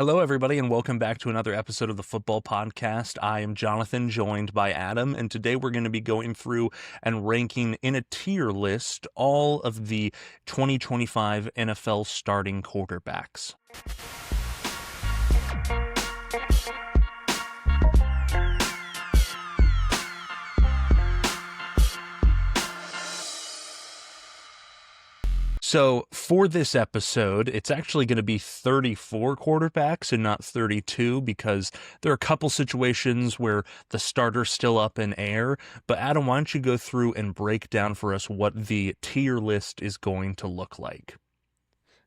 Hello, everybody, and welcome back to another episode of the Football Podcast. I am Jonathan, joined by Adam, and today we're going to be going through and ranking in a tier list all of the 2025 NFL starting quarterbacks. So for this episode, it's actually going to be 34 quarterbacks and not 32 because there are a couple situations where the starter's still up in air. But Adam, why don't you go through and break down for us what the tier list is going to look like?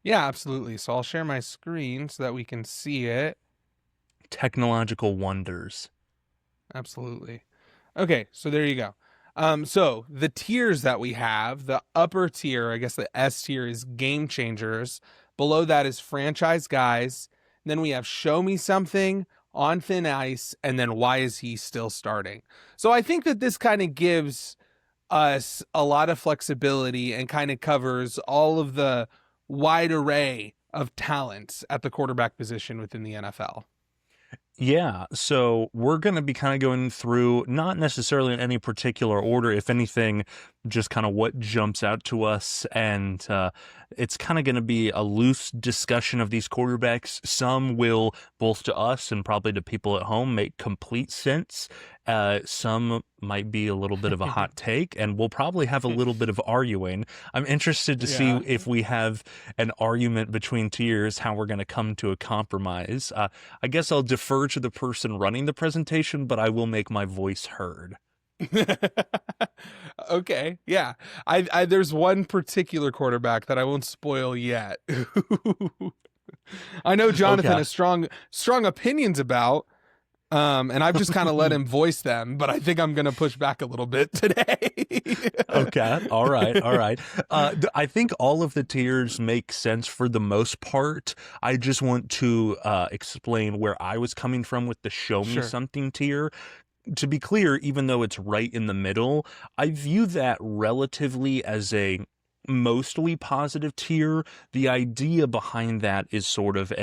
Yeah, absolutely. So I'll share my screen so that we can see it. Technological wonders. Absolutely. Okay, so there you go. So the tiers that we have, the upper tier, I guess the S tier is game changers. Below that is franchise guys. Then we have show me something, on thin ice, and then why is he still starting? So I think that this kind of gives us a lot of flexibility and kind of covers all of the wide array of talents at the quarterback position within the NFL. Yeah, so we're going to be kind of going through, not necessarily in any particular order, if anything, just kind of what jumps out to us. And it's kind of going to be a loose discussion of these quarterbacks. Some will, both to us and probably to people at home, make complete sense. Some might be a little bit of a hot take, and we'll probably have a little bit of arguing. I'm interested to see if we have an argument between tiers, how we're going to come to a compromise. I guess I'll defer to the person running the presentation, but I will make my voice heard. Okay, yeah. I there's one particular quarterback that I won't spoil yet. I know Jonathan has strong opinions about. And I've just kind of let him voice them, but I think I'm going to push back a little bit today. Okay. All right. I think all of the tiers make sense for the most part. I just want to explain where I was coming from with the show me something tier. To be clear, even though it's right in the middle, I view that relatively as a mostly positive tier. The idea behind that is sort of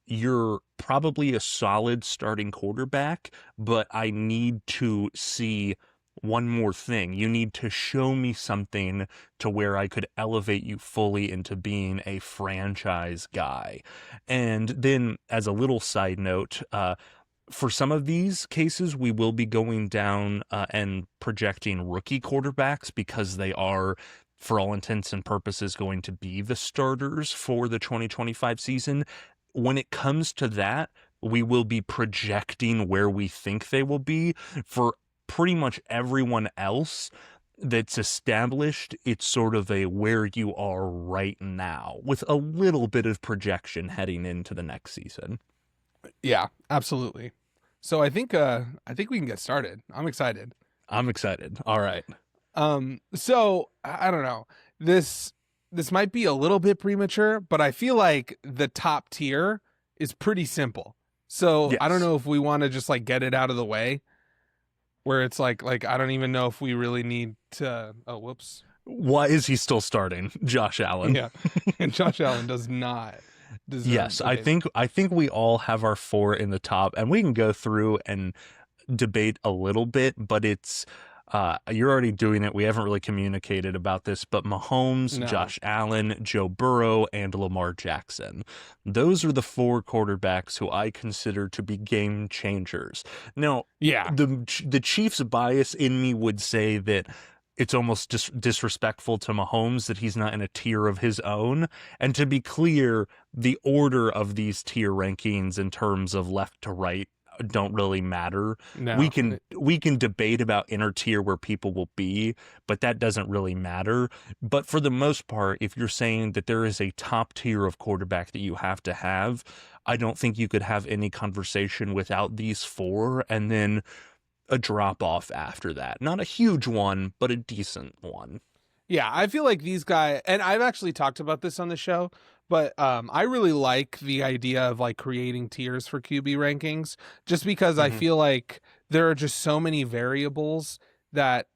you're probably a solid starting quarterback, but I need to see one more thing. You need to show me something to where I could elevate you fully into being a franchise guy. And then as a little side note, for some of these cases, we will be going down and projecting rookie quarterbacks because they are, for all intents and purposes, going to be the starters for the 2025 season. When it comes to that, we will be projecting where we think they will be. For pretty much everyone else that's established, it's sort of a where you are right now with a little bit of projection heading into the next season. Yeah, absolutely. So I think we can get started. I'm excited. All right. So I don't know. This might be a little bit premature, but I feel like the top tier is pretty simple. So yes. I don't know if we want to just like get it out of the way, where it's like I don't even know if we really need to. Oh, whoops. Why is he still starting? Josh Allen. Yeah, and Josh Allen does not. Yes, okay. I think we all have our four in the top, and we can go through and debate a little bit, but it's you're already doing it. We haven't really communicated about this, but Mahomes, Josh Allen, Joe Burrow, and Lamar Jackson. Those are the four quarterbacks who I consider to be game changers. Now, the Chiefs bias in me would say that it's almost disrespectful to Mahomes that he's not in a tier of his own. And to be clear, the order of these tier rankings in terms of left to right don't really matter. No. We can debate about inner tier where people will be, but that doesn't really matter. But for the most part, if you're saying that there is a top tier of quarterback that you have to have, I don't think you could have any conversation without these four, and then a drop off after that. Not a huge one, but a decent one. Yeah, I feel like these guys, and I've actually talked about this on the show, but I really like the idea of like creating tiers for QB rankings, just because I feel like there are just so many variables that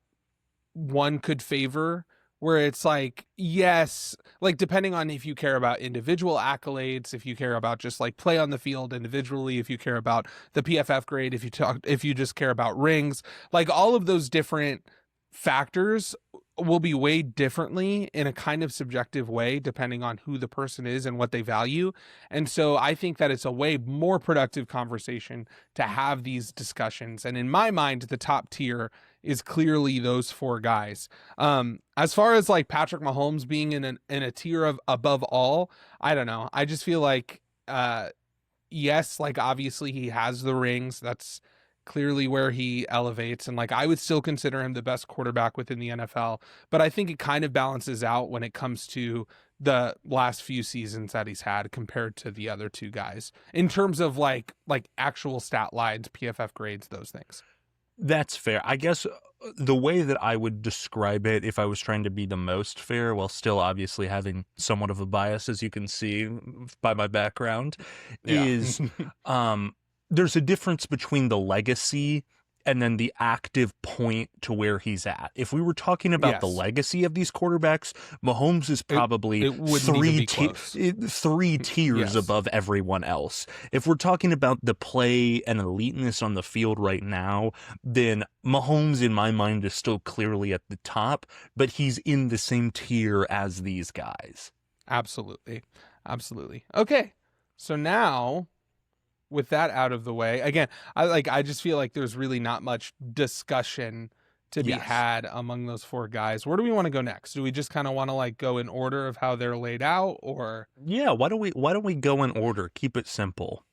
one could favor where it's like, yes, like depending on if you care about individual accolades, if you care about just like play on the field individually, if you care about the PFF grade, if you just care about rings, like all of those different factors will be weighed differently in a kind of subjective way depending on who the person is and what they value. And so I think that it's a way more productive conversation to have these discussions. And in my mind, the top tier is clearly those four guys. As far as like Patrick Mahomes being in a tier of above all, I don't know. I just feel like yes, like obviously he has the rings. That's clearly where he elevates. And like I would still consider him the best quarterback within the NFL. But I think it kind of balances out when it comes to the last few seasons that he's had compared to the other two guys in terms of like actual stat lines, PFF grades, those things. That's fair. I guess the way that I would describe it, if I was trying to be the most fair, while still obviously having somewhat of a bias, as you can see by my background, Yeah. is there's a difference between the legacy and then the active point to where he's at. If we were talking about the Yes. legacy of these quarterbacks, Mahomes is probably it wouldn't even be three tiers Yes. above everyone else. If we're talking about the play and eliteness on the field right now, then Mahomes, in my mind, is still clearly at the top, but he's in the same tier as these guys. Absolutely. Absolutely. Okay. So now, with that out of the way, again, I just feel like there's really not much discussion to be Yes. had among those four guys. Where do we want to go next? Do we just kind of want to like go in order of how they're laid out, or Yeah, why don't we go in order? Keep it simple.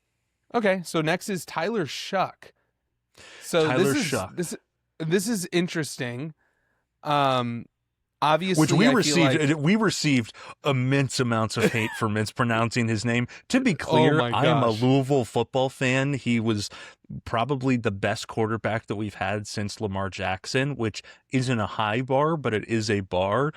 okay, so next is Tyler Shuck. So Tyler Shuck. This is interesting. Obviously, Which we I feel like, we received immense amounts of hate for mispronouncing his name. To be clear, my I am a gosh. Louisville football fan. He was probably the best quarterback that we've had since Lamar Jackson, which isn't a high bar, but it is a bar.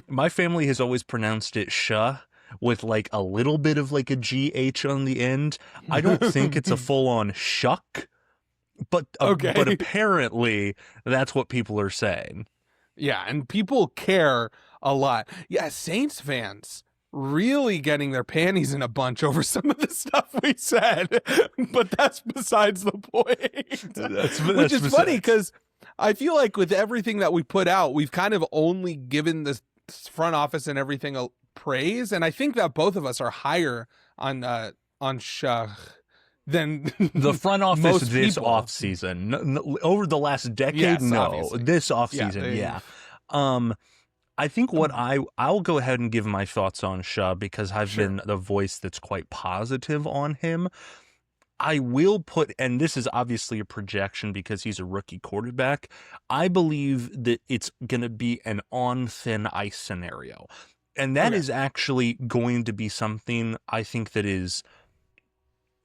My family has always pronounced it Shuh with like a little bit of like a GH on the end. I don't think it's a full on shuck, but Okay. but apparently that's what people are saying. Yeah, and people care a lot. Yeah, Saints fans really getting their panties in a bunch over some of the stuff we said, but that's besides the point. Which is funny because I feel like with everything that we put out, we've kind of only given the front office and everything a praise, and I think that both of us are higher on Shah than the front office most this people. offseason. Over the last decade, Yes, no. obviously. This offseason, yeah. I think what I'll go ahead and give my thoughts on Shah because I've been the voice that's quite positive on him. I will put, and this is obviously a projection because he's a rookie quarterback, I believe that it's going to be an on thin ice scenario. And that is actually going to be something I think that is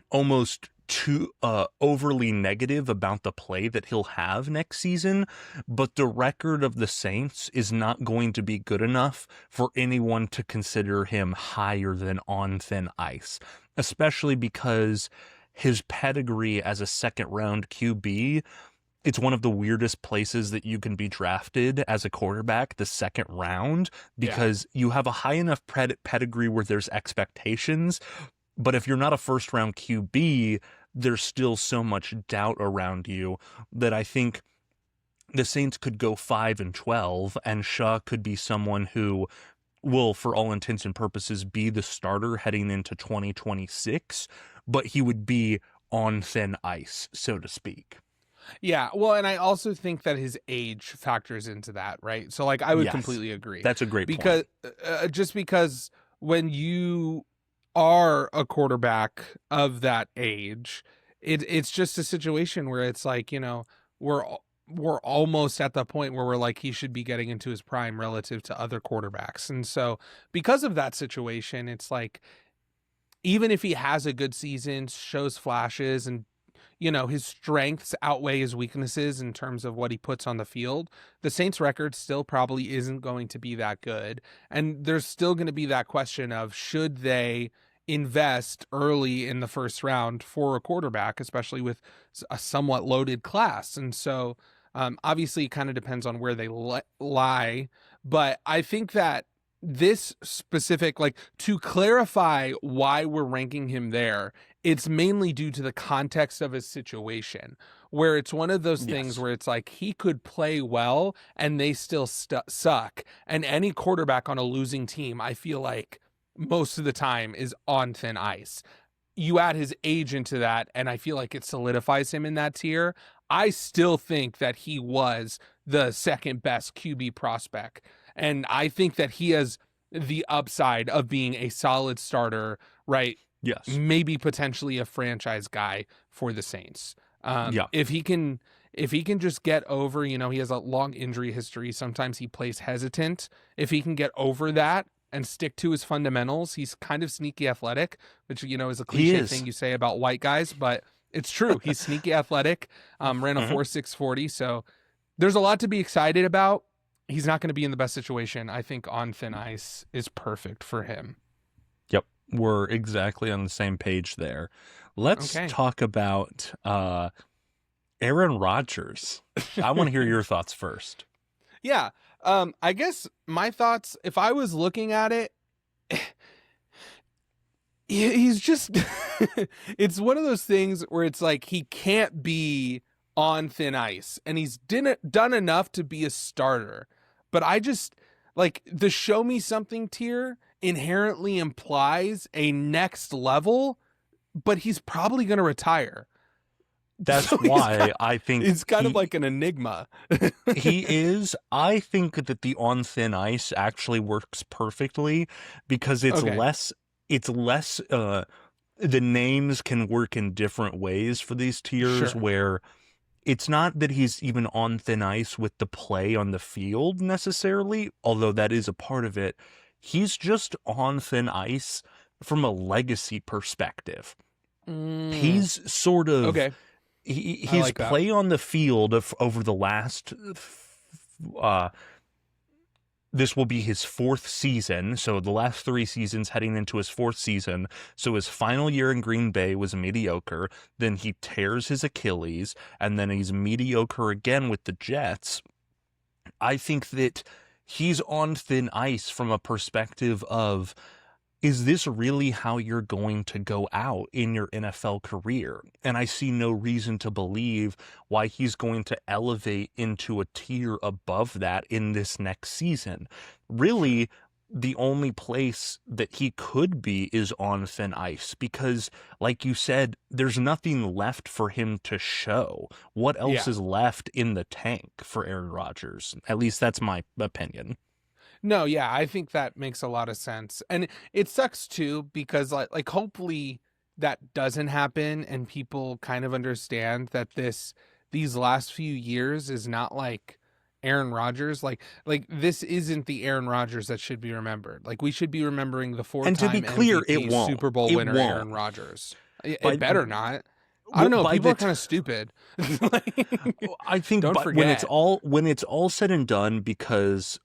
almost too overly negative about the play that he'll have next season, but the record of the Saints is not going to be good enough for anyone to consider him higher than on thin ice, especially because his pedigree as a second round QB, it's one of the weirdest places that you can be drafted as a quarterback, the second round, because you have a high enough pedigree where there's expectations. But if you're not a first round QB, there's still so much doubt around you that I think the Saints could go 5-12 and Shah could be someone who will, for all intents and purposes, be the starter heading into 2026, but he would be on thin ice, so to speak. Yeah, well, and I also think that his age factors into that, right? So, like, I would completely agree. That's a great point. Just because when you are a quarterback of that age, it's just a situation where it's like, you know, we're almost at the point where we're like, he should be getting into his prime relative to other quarterbacks. And so because of that situation, it's like, even if he has a good season, shows flashes, and you know, his strengths outweigh his weaknesses in terms of what he puts on the field, the Saints record still probably isn't going to be that good. And there's still going to be that question of, should they invest early in the first round for a quarterback, especially with a somewhat loaded class? And so Obviously, it kind of depends on where they lie, but I think that this specific, like, to clarify why we're ranking him there, it's mainly due to the context of his situation, where it's one of those things Yes. where it's like he could play well and they still suck. And any quarterback on a losing team, I feel like most of the time is on thin ice. You add his age into that, and I feel like it solidifies him in that tier. I still think that he was the second best QB prospect. And I think that he has the upside of being a solid starter, right? Yes. Maybe potentially a franchise guy for the Saints. Yeah. If he can just get over, he has a long injury history. Sometimes he plays hesitant. If he can get over that and stick to his fundamentals, he's kind of sneaky athletic, which, is a He cliche is. thing you say about white guys, but it's true. He's sneaky athletic, ran a Mhm. 4.640. So there's a lot to be excited about. He's not going to be in the best situation. I think on thin ice is perfect for him. Yep. We're exactly on the same page there. Let's Okay. talk about Aaron Rodgers. I want to hear your thoughts first. Yeah. I guess my thoughts, if I was looking at it, he's just it's one of those things where it's like he can't be on thin ice, and he's didn't done enough to be a starter. But I just like the show me something tier inherently implies a next level, but he's probably going to retire. That's So why I think it's kind of like an enigma. he is. I think that the on thin ice actually works perfectly because Okay, it's less the names can work in different ways for these tiers sure. where it's not that he's even on thin ice with the play on the field necessarily, although that is a part of it. He's just on thin ice from a legacy perspective. Mm, He's sort of okay, I his like that. play on the field over the last uh this will be his fourth season, so the last 3 seasons heading into his fourth season. So his final year in Green Bay was mediocre. Then he tears his Achilles, and then he's mediocre again with the Jets. I think that he's on thin ice from a perspective of, is this really how you're going to go out in your NFL career? And I see no reason to believe why he's going to elevate into a tier above that in this next season. Sure. Really, the only place that he could be is on thin ice because, like you said, there's nothing left for him to show. What else Yeah. is left in the tank for Aaron Rodgers? At least that's my opinion. No, yeah, I think that makes a lot of sense. And it sucks too because like hopefully that doesn't happen and people kind of understand that these last few years is not like Aaron Rodgers. Like this isn't the Aaron Rodgers that should be remembered. Like we should be remembering the And to be four-time clear, it MVP won't. Super Bowl It winner won't. Aaron Rodgers. It By better not. I well, don't know, by people the are kind of stupid. Like, I think, don't but forget. when it's all said and done, because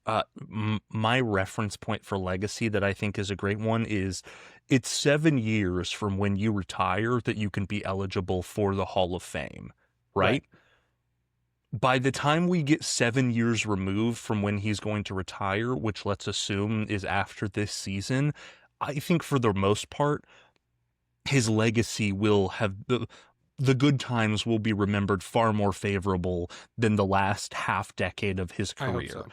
my reference point for legacy that I think is a great one is it's 7 years from when you retire that you can be eligible for the Hall of Fame, Right. right? By the time we get 7 years removed from when he's going to retire, which let's assume is after this season, I think for the most part, his legacy will have the good times will be remembered far more favorable than the last half decade of his I hope career. so.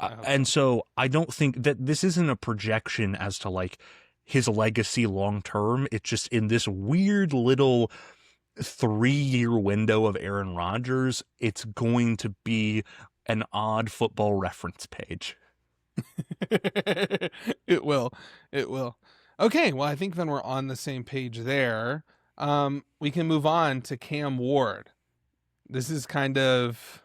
I hope And so. so I don't think that this isn't a projection as to like his legacy long term. It's just in this weird little 3 year window of Aaron Rodgers, it's going to be an odd football reference page. It will. It will. Okay, well, I think then we're on the same page there. We can move on to Cam Ward. This is kind of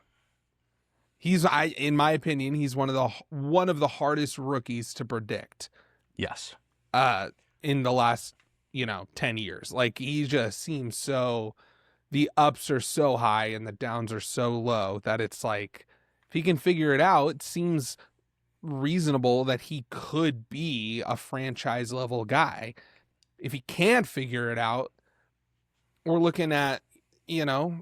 in my opinion, he's one of the hardest rookies to predict Yes. uh in the last, 10 years. Like he just seems so the ups are so high and the downs are so low that it's like if he can figure it out, it seems reasonable that he could be a franchise level guy. If he can't figure it out, we're looking at, you know,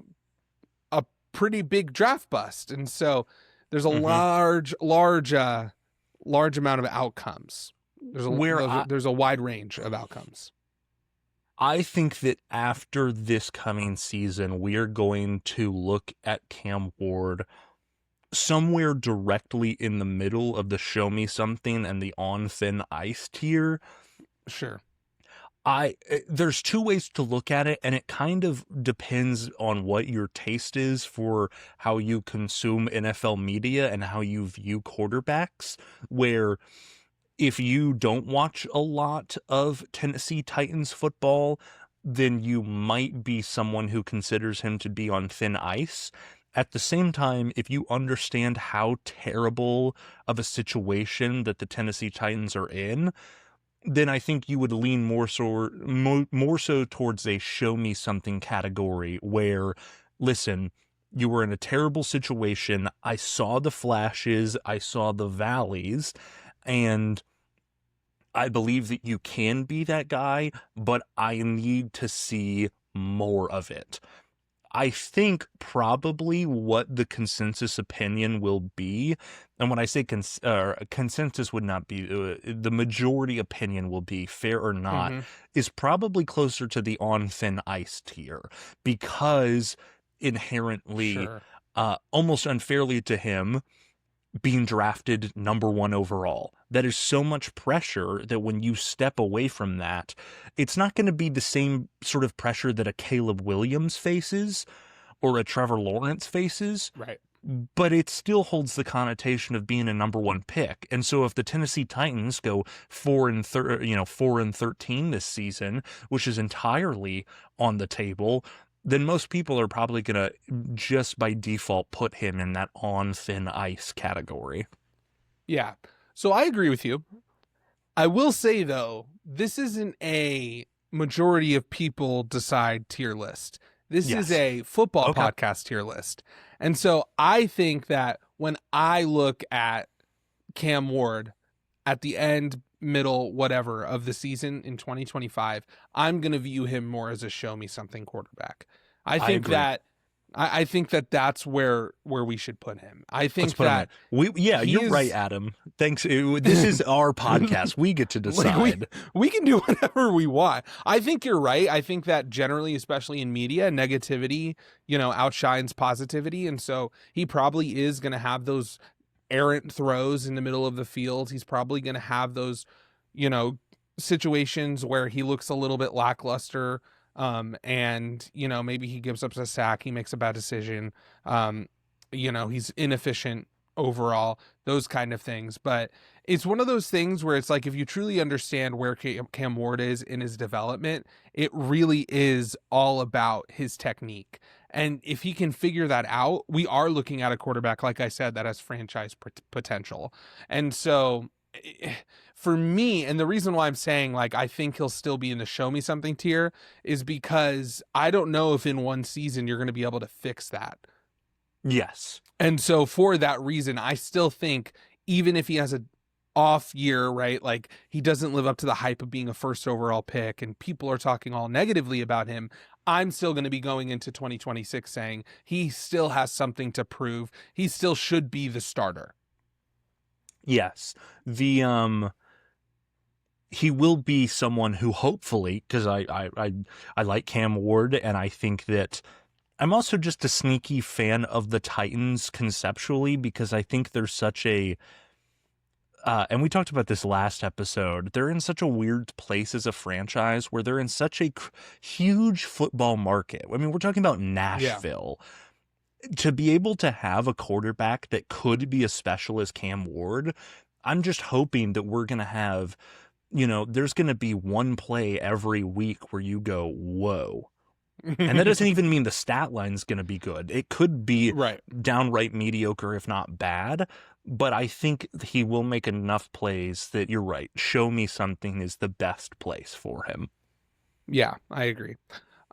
a pretty big draft bust. And so there's a Hmm. large amount of outcomes. Where There's a wide range of outcomes. I think that after this coming season, we are going to look at Cam Ward somewhere directly in the middle of the show me something and the on thin ice tier. Sure. There's two ways to look at it, and it kind of depends on what your taste is for how you consume NFL media and how you view quarterbacks. Where if you don't watch a lot of Tennessee Titans football, then you might be someone who considers him to be on thin ice. At the same time, if you understand how terrible of a situation that the Tennessee Titans are in, then I think you would lean more so towards a show me something category where, listen, you were in a terrible situation. I saw the flashes, I saw the valleys, and I believe that you can be that guy, but I need to see more of it. I think probably what the consensus opinion will be, and when I say consensus would not be, the majority opinion will be, fair or not, Mm-hmm. is probably closer to the on thin ice tier, because inherently, Sure. almost unfairly to him, being drafted number 1 overall. That is so much pressure that when you step away from that, it's not going to be the same sort of pressure that a Caleb Williams faces or a Trevor Lawrence faces, Right. but it still holds the connotation of being a number 1 pick. And so if the Tennessee Titans go 4-13 this season, which is entirely on the table, then most people are probably going to just by default put him in that on thin ice category. Yeah. So I agree with you. I will say, though, this isn't a majority of people decide tier list. This is Yes. a football Okay. podcast tier list. And so I think that when I look at Cam Ward at the end, middle, whatever of the season in 2025, I'm going to view him more as a show me something quarterback. I I think agree. that I think that that's where we should put him. I Let's think put him that in. You're is, right, Adam. Thanks. This is our podcast. We get to decide. Like we can do whatever we want. I think you're right. I think that generally, especially in media, negativity, outshines positivity. And so he probably is going to have those errant throws in the middle of the field. He's probably going to have those, situations where he looks a little bit lackluster. And maybe he gives up a sack, he makes a bad decision. He's inefficient overall, those kind of things. But it's one of those things where it's like, if you truly understand where Cam Ward is in his development, it really is all about his technique. And if he can figure that out, we are looking at a quarterback, like I said, that has franchise potential. And so for me, and the reason why I'm saying like I think he'll still be in the show me something tier is because I don't know if in one season you're going to be able to fix that. Yes. And so for that reason, I still think even if he has a off year, right? Like he doesn't live up to the hype of being a first overall pick and people are talking all negatively about him, I'm still going to be going into 2026 saying he still has something to prove. He still should be the starter. Yes. He will be someone who hopefully, because I like Cam Ward, and I think that I'm also just a sneaky fan of the Titans conceptually, because I think there's such a and we talked about this last episode, they're in such a weird place as a franchise where they're in such a huge football market. I mean, we're talking about Nashville. Yeah. To be able to have a quarterback that could be as special as Cam Ward, I'm just hoping that we're going to have, there's going to be one play every week where you go, whoa. And that doesn't even mean the stat line's going to be good. It could be downright mediocre, if not bad. But I think he will make enough plays that you're right. Show me something is the best place for him. Yeah, I agree.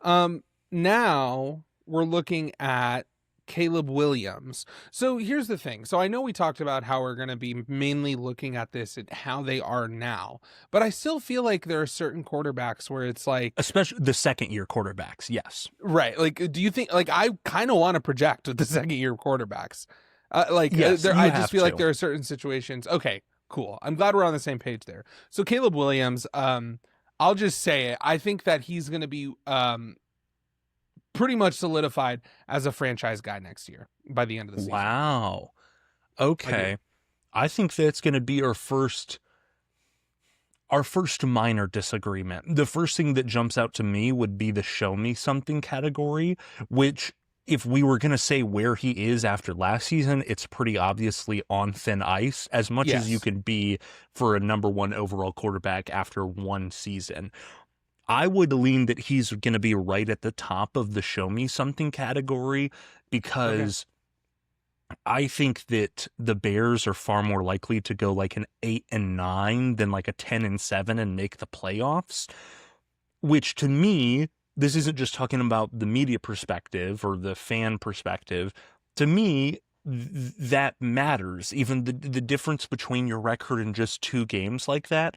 Now we're looking at Caleb Williams. So here's the thing. So I know we talked about how we're going to be mainly looking at this and how they are now, but I still feel like there are certain quarterbacks where it's like, especially the second year quarterbacks. Yes. right. Like, do you think, like, I kind of want to project with the second year quarterbacks? Yes, there, you I just have feel like to. there are certain situations. Okay, cool. I'm glad we're on the same page there. So Caleb Williams, I'll just say it. I think that he's going to be, pretty much solidified as a franchise guy next year by the end of the season. Wow. I do. Okay. I think that's going to be our first minor disagreement. The first thing that jumps out to me would be the show me something category, which if we were going to say where he is after last season, it's pretty obviously on thin ice, as much as you Yes. can be for a number one overall quarterback after one season. I would lean that he's going to be right at the top of the show me something category Okay. because I think that the Bears are far more likely to go like an 8-9 than like a 10-7 and make the playoffs, which to me, this isn't just talking about the media perspective or the fan perspective. To me, that matters. Even the difference between your record and just two games like that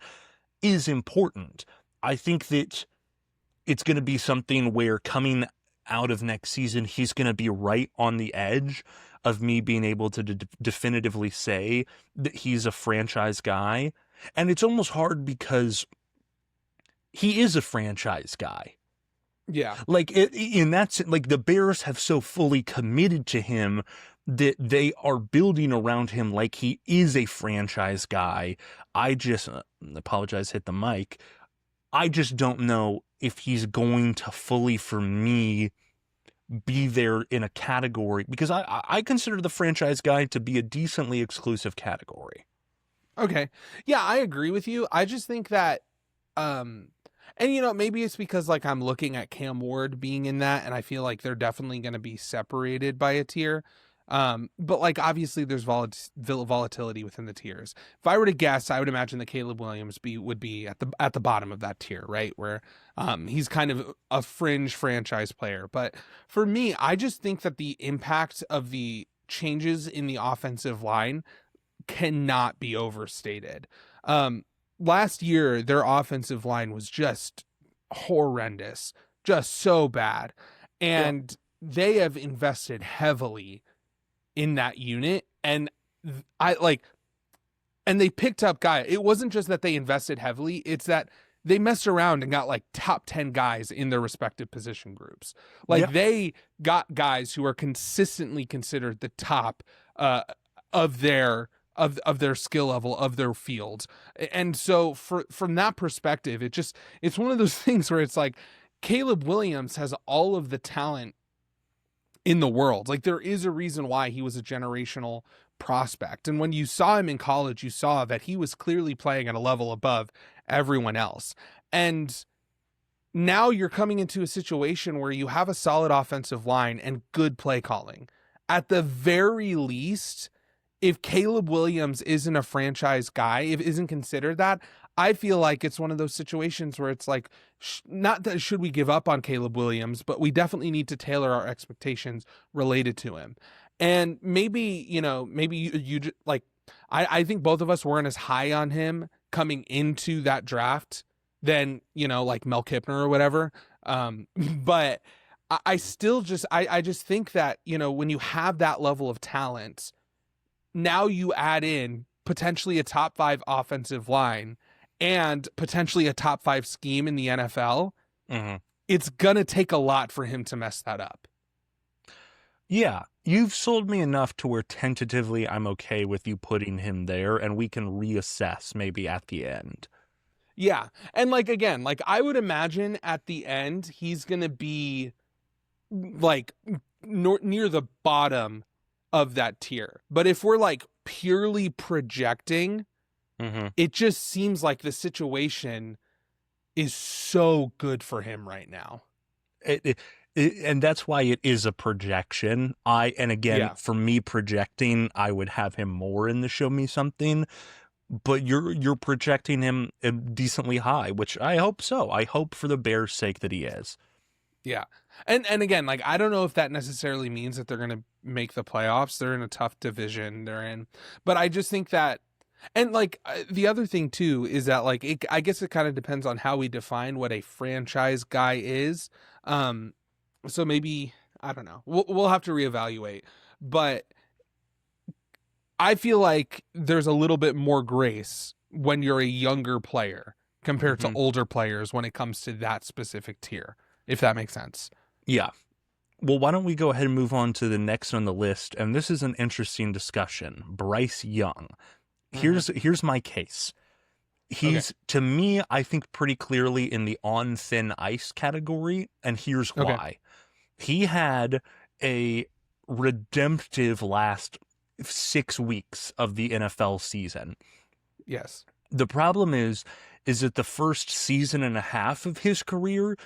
is important. I think that it's going to be something where coming out of next season, he's going to be right on the edge of me being able to definitively say that he's a franchise guy. And it's almost hard because he is a franchise guy. Yeah. Like in that sense, like the Bears have so fully committed to him that they are building around him like he is a franchise guy. I just apologize, hit the mic. I just don't know if he's going to fully, for me, be there in a category because I consider the franchise guy to be a decently exclusive category. Okay. Yeah, I agree with you. I just think that, um, and maybe it's because like I'm looking at Cam Ward being in that, and I feel like they're definitely going to be separated by a tier. But like obviously there's volatility within the tiers. If I were to guess, I would imagine that Caleb Williams would be at the bottom of that tier, right? Where he's kind of a fringe franchise player. But for me, I just think that the impact of the changes in the offensive line cannot be overstated. Last year, their offensive line was just horrendous, just so bad. Yeah. And they have invested heavily in that unit. And I like, and they picked up guys. It wasn't just that they invested heavily, it's that they messed around and got like top 10 guys in their respective position groups. Yeah. Like they got guys who are consistently considered the top of their their skill level of their fields. And so from that perspective, it's one of those things where it's like Caleb Williams has all of the talent in the world. Like there is a reason why he was a generational prospect. And when you saw him in college, you saw that he was clearly playing at a level above everyone else. And now you're coming into a situation where you have a solid offensive line and good play calling. At the very least, if Caleb Williams isn't a franchise guy, if isn't considered that, I feel like it's one of those situations where it's like, not that should we give up on Caleb Williams, but we definitely need to tailor our expectations related to him. And maybe, maybe you like, I think both of us weren't as high on him coming into that draft than, like Mel Kippner or whatever. But I still I just think that, when you have that level of talent, now you add in potentially a top 5 offensive line and potentially a top 5 scheme in the NFL. Mm-hmm. It's going to take a lot for him to mess that up. Yeah. You've sold me enough to where tentatively I'm okay with you putting him there and we can reassess maybe at the end. Yeah. And like, again, like I would imagine at the end, he's going to be like near the bottom of that tier. But if we're like purely projecting, it just seems like the situation is so good for him right now. And that's why it is a projection. For me projecting, I would have him more in the show me something, but you're projecting him decently high, which I hope so. I hope for the Bears' sake that he is. Yeah. And again, like I don't know if that necessarily means that they're going to make the playoffs. They're in a tough division they're in. But I just think that and like the other thing too is that like I guess it kind of depends on how we define what a franchise guy is. Um so maybe I don't know. We'll have to reevaluate. But I feel like there's a little bit more grace when you're a younger player compared to Mhm. older players when it comes to that specific tier, if that makes sense. Yeah. Well, why don't we go ahead and move on to the next on the list? And this is an interesting discussion. Bryce Young. Hmm. Here's my case. Okay. He's, to me, I think pretty clearly in the on thin ice category, and here's Okay. why. He had a redemptive last 6 weeks of the NFL season. Yes. The problem is that the first season and a half of his career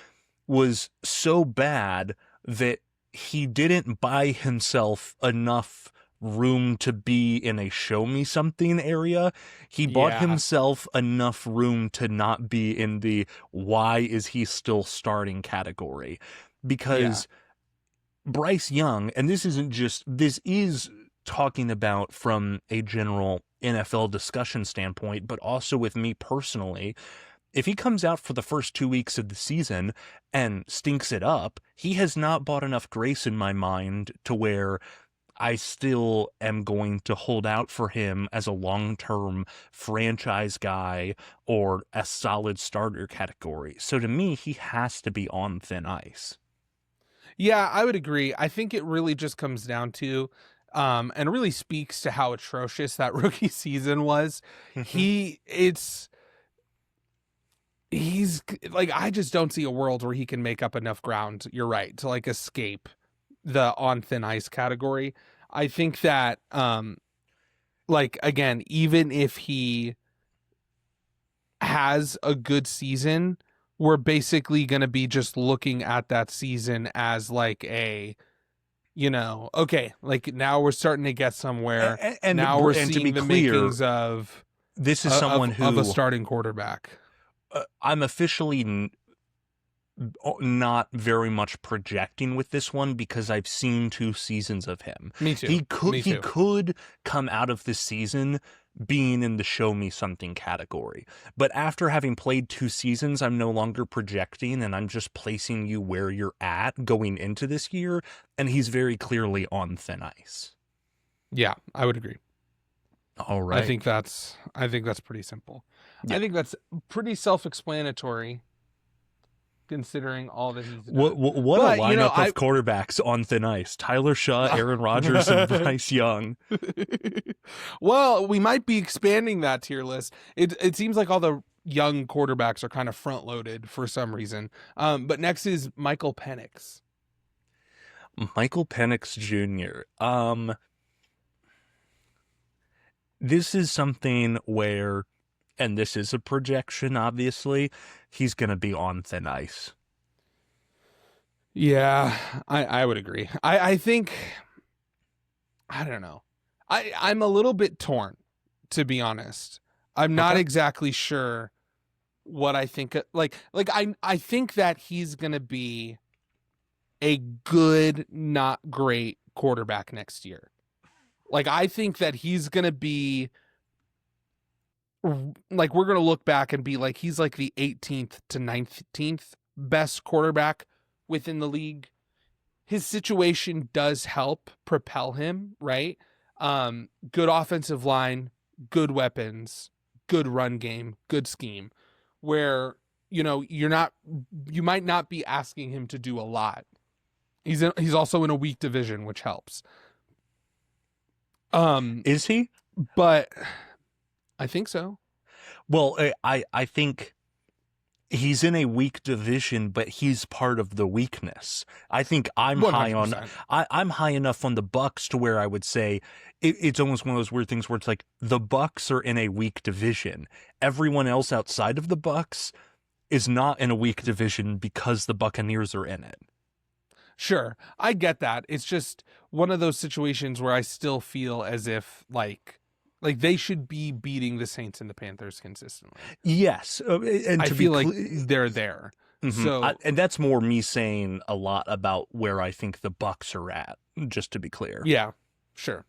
was so bad that he didn't buy himself enough room to be in a show me something area. He bought Yeah. himself enough room to not be in the why is he still starting category. Yeah. Because Bryce Young, and this is talking about from a general NFL discussion standpoint, but also with me personally, if he comes out for the first 2 weeks of the season and stinks it up, he has not bought enough grace in my mind to where I still am going to hold out for him as a long-term franchise guy or a solid starter category. So to me, he has to be on thin ice. Yeah, I would agree. I think it really just comes down to and really speaks to how atrocious that rookie season was. Mhm. He it's he's like I just don't see a world where he can make up enough ground, you're right, to like escape the on thin ice category. I think that like again, even if he has a good season, we're basically going to be just looking at that season as like a, okay, like now we're starting to get somewhere. Now we're And to be seeing the clear, makings of this is someone of a who starting quarterback. I'm officially not very much projecting with this one because I've seen 2 seasons of him. Me too. He could Me he too. could come out of this season being in the show me something category. But after having played 2 seasons, I'm no longer projecting and I'm just placing you where you're at going into this year, and he's very clearly on thin ice. Yeah, I would agree. All right. I think that's pretty simple. Yeah. I think that's pretty self-explanatory considering all that he's What done. what, what a But, lineup of quarterbacks on thin ice. Tyler Shaw, Aaron Rodgers, and Bryce Young. Well, we might be expanding that tier list. It seems like all the young quarterbacks are kind of front loaded for some reason. But next is Michael Penix. Michael Penix Jr. This is something where, and this is a projection, obviously, he's going to be on thin ice. Yeah, I would agree. I think I don't know. I'm a little bit torn, to be honest. I'm not Okay. exactly sure what I think. I think that he's gonna be a good, not great quarterback next year. Like I think that he's gonna be like we're gonna look back and be like he's like the 18th to 19th best quarterback within the league. His situation does help propel him, right? Good offensive line, good weapons, good run game, good scheme, where you might not be asking him to do a lot. He's also in a weak division, which helps. Is he? But I think so. Well, I think he's in a weak division, but he's part of the weakness. I think I'm high on 100%. I'm high enough on the Bucks to where I would say it's almost one of those weird things where it's like the Bucks are in a weak division. Everyone else outside of the Bucks is not in a weak division because the Buccaneers are in it. Sure, I get that. It's just one of those situations where I still feel as if like they should be beating the Saints and the Panthers consistently. Yes, and I to feel be like they're there. So And that's more me saying a lot about where I think the Bucks are at, just to be clear. yeah, sure.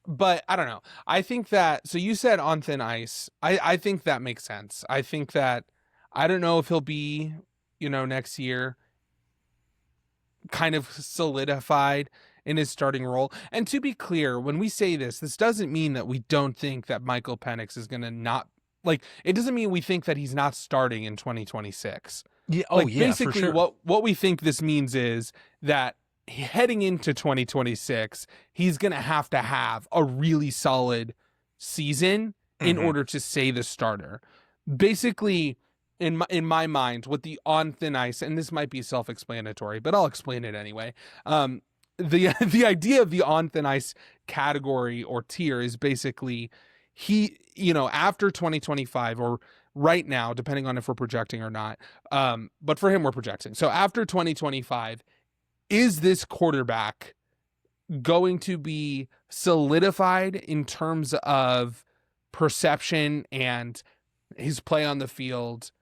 But I don't know. I think that, so you said on thin ice. I think that makes sense. I think that, I don't know if he'll be, next year kind of solidified in his starting role. And to be clear, when we say this doesn't mean that we don't think that Michael Penix is going to not, like, it doesn't mean we think that he's not starting in 2026. Yeah. Oh, Like, yeah, for basically sure. what we think this means is that heading into 2026, he's going to have a really solid season in order to say the starter. Basically, in my mind, what the on thin ice, and this might be self-explanatory, but I'll explain it anyway. The idea of the on thin ice category or tier is basically after 2025, or right now, depending on if we're projecting or not. But for him, we're projecting. So after 2025, is this quarterback going to be solidified in terms of perception and his play on the field,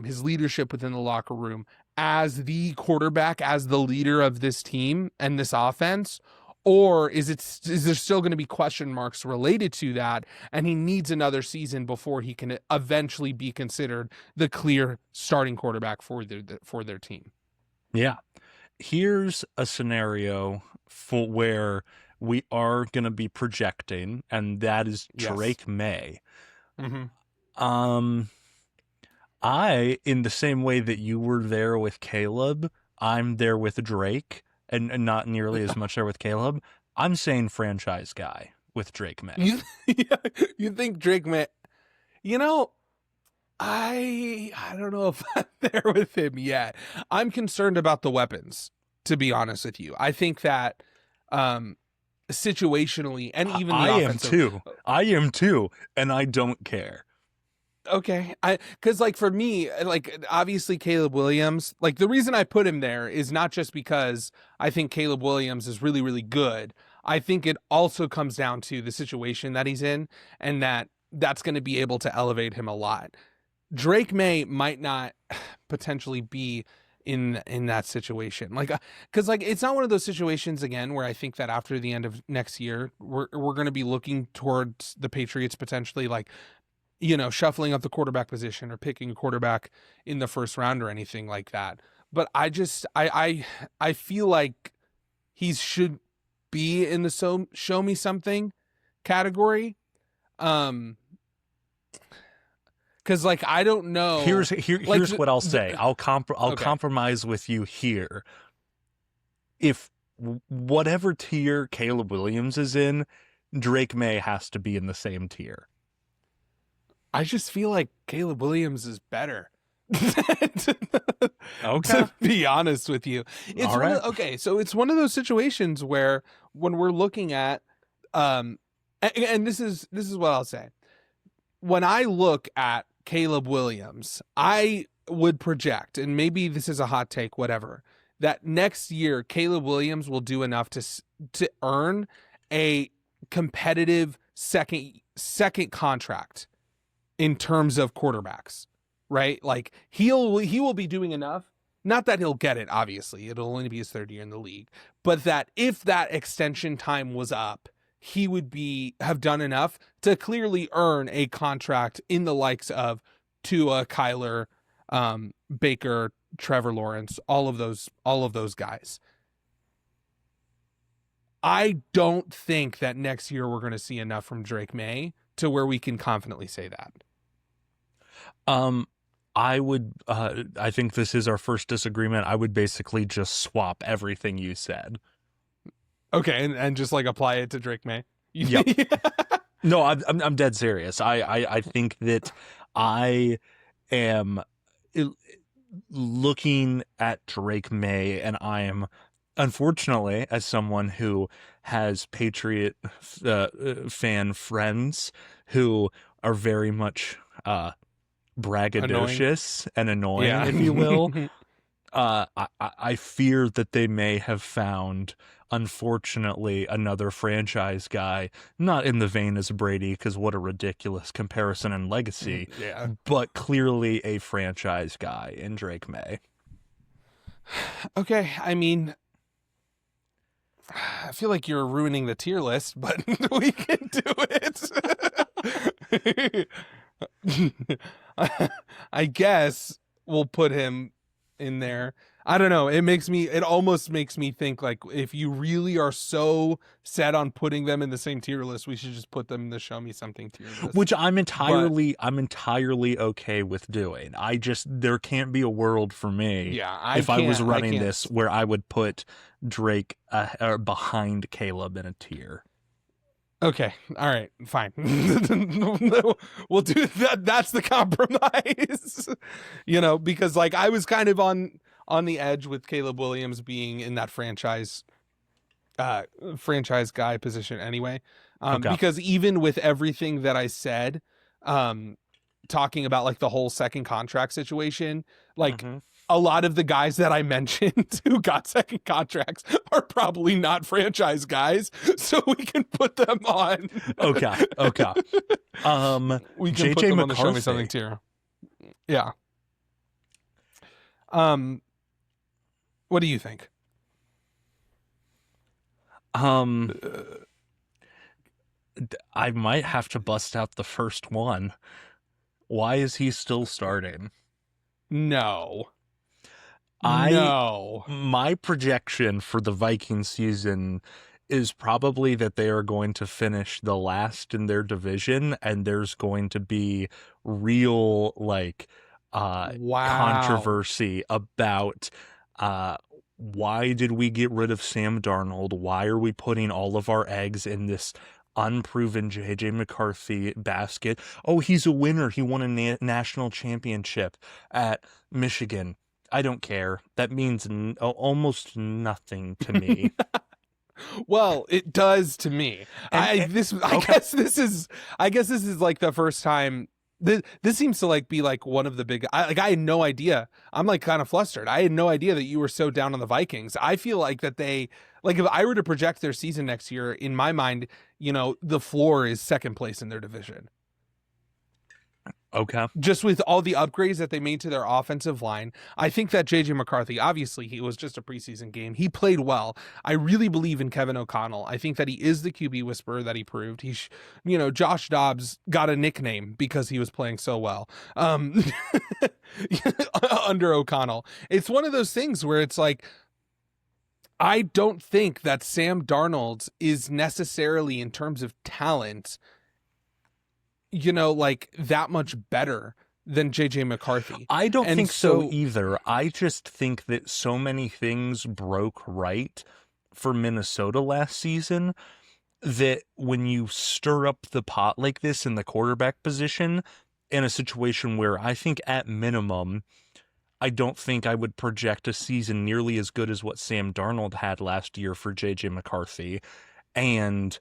his leadership within the locker room as the quarterback, as the leader of this team and this offense? Or is there still going to be question marks related to that, and he needs another season before he can eventually be considered the clear starting quarterback for their team? Yeah. Here's a scenario for where we are going to be projecting, and that is Drake May. In the same way that you were there with Caleb, I'm there with Drake, and not nearly as much there with Caleb. I'm saying franchise guy with Drake May. You think Drake May? I don't know if I'm there with him yet. I'm concerned about the weapons, to be honest with you. I think that situationally, and even the offensive, I am too, and I don't care. Okay, because like for me, like obviously Caleb Williams, like the reason I put him there is not just because I think Caleb Williams is really, really good. I think it also comes down to the situation that he's in, and that's going to be able to elevate him a lot. Drake May might not potentially be in that situation, like, because like it's not one of those situations again where I think that after the end of next year we're going to be looking towards the Patriots potentially like, shuffling up the quarterback position or picking a quarterback in the first round or anything like that. But I feel like he should be in the show me something category. Because like I don't know. Here's what I'll say. I'll compromise with you here. If whatever tier Caleb Williams is in, Drake May has to be in the same tier. I just feel like Caleb Williams is better. Okay. To be honest with you. All right. So it's one of those situations where when we're looking at and this is what I'll say. When I look at Caleb Williams, I would project, and maybe this is a hot take, whatever, that next year Caleb Williams will do enough to earn a competitive second contract in terms of quarterbacks, right? Like he will be doing enough. Not that he'll get it, obviously. It'll only be his third year in the league. But that if that extension time was up, he would have done enough to clearly earn a contract in the likes of Tua, Kyler, Baker, Trevor Lawrence, all of those guys. I don't think that next year we're going to see enough from Drake May to where we can confidently say that. I think this is our first disagreement. I would basically just swap everything you said. Okay, and just like apply it to Drake May. Yep. No, I'm dead serious. I think that I am looking at Drake May, and I am, unfortunately, as someone who has Patriot fan friends who are very much braggadocious and annoying, if you will. I fear that they may have found, unfortunately, another franchise guy, not in the vein as Brady, because what a ridiculous comparison and legacy, Yeah. but clearly a franchise guy in Drake May. Okay, I mean, I feel like you're ruining the tier list, but we can do it. I guess we'll put him in there. I don't know. It almost makes me think like if you really are so set on putting them in the same tier list, we should just put them in the show me something tier list. Which I'm entirely okay with doing. There can't be a world for me Yeah, if I was running this where I would put Drake behind Caleb in a tier. Okay, all right, fine. We'll do that. That's the compromise. Because like I was kind of on the edge with Caleb Williams being in that franchise guy position anyway. Okay. Because even with everything that I said, talking about like the whole second contract situation, like a lot of the guys that I mentioned who got second contracts are probably not franchise guys, so we can put them on. Okay. We can JJ put them McCarthy. on the show me something tier. Yeah. What do you think? I might have to bust out the first one. Why is he still starting? No. My projection for the Viking season is probably that they are going to finish the last in their division, and there's going to be real controversy about why did we get rid of Sam Darnold? Why are we putting all of our eggs in this unproven JJ McCarthy basket? Oh, he's a winner. He won a national championship at Michigan. I don't care. That means almost nothing to me. Well, it does to me. I guess this is like the first time. This seems to like be like one of the big. I had no idea. I'm like kind of flustered. I had no idea that you were so down on the Vikings. I feel like that they like if I were to project their season next year, in my mind, the floor is second place in their division. Okay. Just with all the upgrades that they made to their offensive line, I think that JJ McCarthy, obviously, he was just a preseason game. He played well. I really believe in Kevin O'Connell. I think that he is the QB whisperer that he proved. Josh Dobbs got a nickname because he was playing so well under O'Connell. It's one of those things where it's like, I don't think that Sam Darnold is necessarily, in terms of talent, like that much better than JJ McCarthy. I don't think so either. I just think that so many things broke right for Minnesota last season that when you stir up the pot like this in the quarterback position, in a situation where I think at minimum, I don't think I would project a season nearly as good as what Sam Darnold had last year for JJ McCarthy. And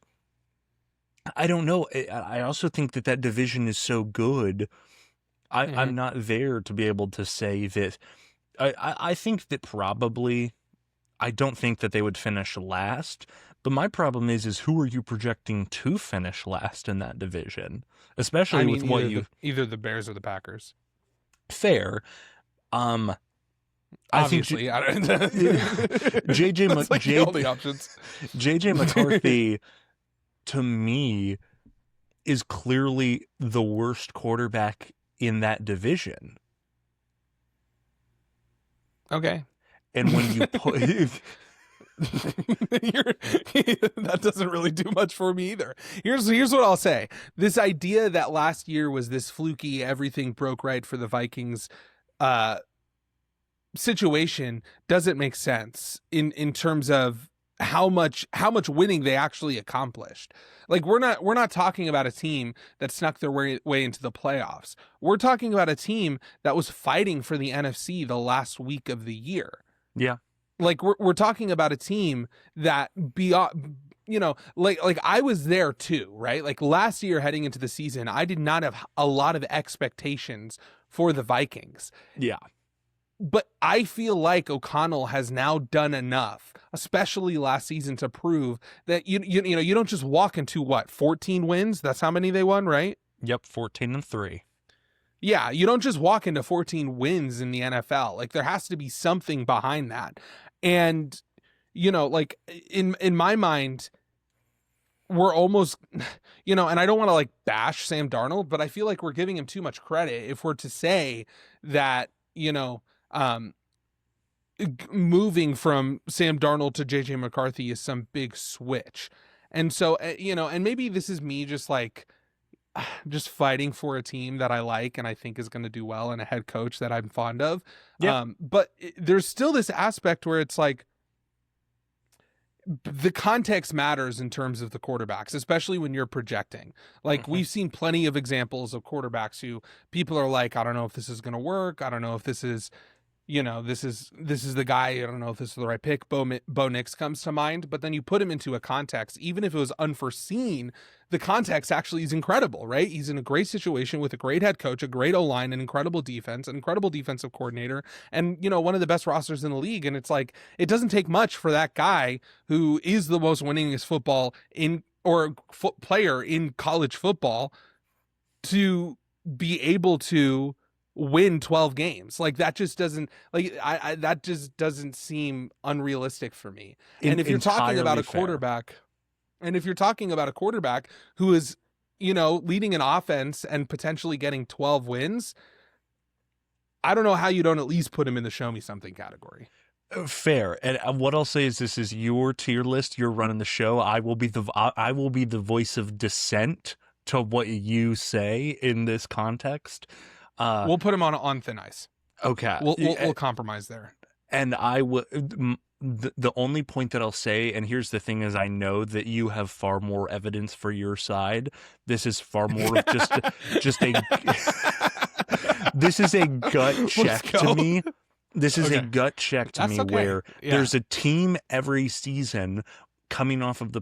I don't know. I also think that division is so good. I'm not there to be able to say that. I think that probably, I don't think that they would finish last. But my problem is who are you projecting to finish last in that division? Especially with what either the Bears or the Packers. Fair. Obviously, I think JJ all the options. JJ McCarthy, to me, is clearly the worst quarterback in that division. Okay. And when you put that doesn't really do much for me either. Here's what I'll say. This idea that last year was this fluky, everything broke right for the Vikings situation doesn't make sense in terms of how much winning they actually accomplished. Like we're not talking about a team that snuck their way into the playoffs. We're talking about a team that was fighting for the NFC the last week of the year. Yeah. Like we're talking about a team that beyond, like I was there too, right? Like last year heading into the season, I did not have a lot of expectations for the Vikings. Yeah. but I feel like O'Connell has now done enough, especially last season, to prove that you don't just walk into what, 14 wins? That's how many they won, right? Yep, 14-3. Yeah, you don't just walk into 14 wins in the NFL. Like there has to be something behind that. And like in my mind, we're almost, and I don't want to like bash Sam Darnold, but I feel like we're giving him too much credit if we're to say that, um, moving from Sam Darnold to JJ McCarthy is some big switch. And so, and maybe this is me just like, just fighting for a team that I like and I think is going to do well and a head coach that I'm fond of. Yep. But there's still this aspect where it's like, the context matters in terms of the quarterbacks, especially when you're projecting. Like we've seen plenty of examples of quarterbacks who people are like, I don't know if this is going to work. I don't know if this is, this is the guy. I don't know if this is the right pick. Bo Nix comes to mind, but then you put him into a context, even if it was unforeseen, the context actually is incredible, right? He's in a great situation with a great head coach, a great O-line, an incredible defense, an incredible defensive coordinator, and, one of the best rosters in the league. And it's like, it doesn't take much for that guy who is the most winningest player in college football to be able to win 12 games. Like that just doesn't that just doesn't seem unrealistic for me. And if you're talking about a quarterback, who is, leading an offense and potentially getting 12 wins, I don't know how you don't at least put him in the show me something category. Fair. And what I'll say is this is your tier list. You're running the show. I will be the voice of dissent to what you say in this context. We'll put him on thin ice. Okay. We'll compromise there. And I will. The only point that I'll say, and here's the thing, is I know that you have far more evidence for your side. This is far more of just a. This is a gut check to me. This is a gut check to me where there's a team every season coming off of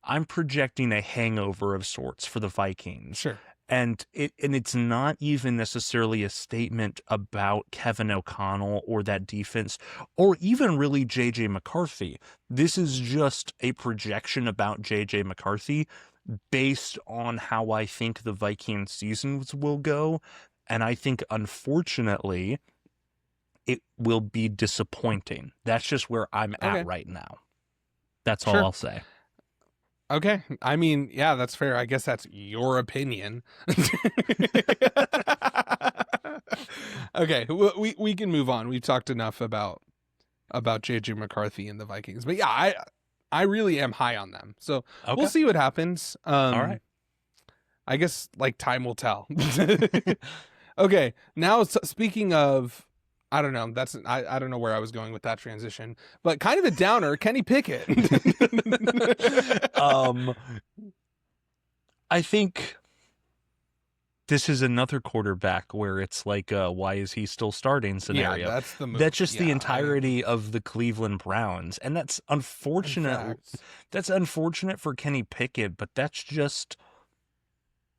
I'm projecting a hangover of sorts for the Vikings. Sure. And it's not even necessarily a statement about Kevin O'Connell or that defense or even really JJ McCarthy. This is just a projection about JJ McCarthy based on how I think the Viking seasons will go. And I think, unfortunately, it will be disappointing. That's just where I'm at right now. That's all I'll say. Okay. I mean, yeah, that's fair. I guess that's your opinion. Okay. We can move on. We've talked enough about JJ McCarthy and the Vikings. But yeah, I really am high on them. So we'll see what happens. All right. I guess time will tell. Okay. Now, speaking of, I don't know. I don't know where I was going with that transition, but kind of a downer. Kenny Pickett. I think this is another quarterback where it's like, why is he still starting scenario? Yeah, that's the move. That's just the entirety of the Cleveland Browns, and that's unfortunate. That's unfortunate for Kenny Pickett, but that's just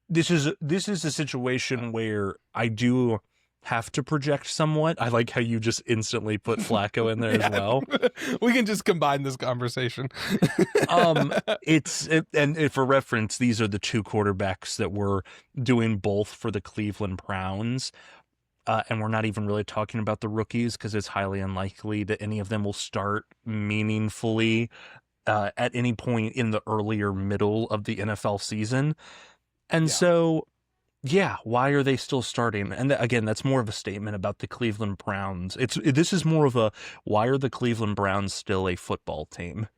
this is a situation where I do have to project somewhat. I like how you just instantly put Flacco in there as well. We can just combine this conversation. And for reference, these are the two quarterbacks that were doing both for the Cleveland Browns. And we're not even really talking about the rookies because it's highly unlikely that any of them will start meaningfully at any point in the earlier middle of the NFL season. And so, yeah, why are they still starting? And again, that's more of a statement about the Cleveland Browns. This is more of a, why are the Cleveland Browns still a football team?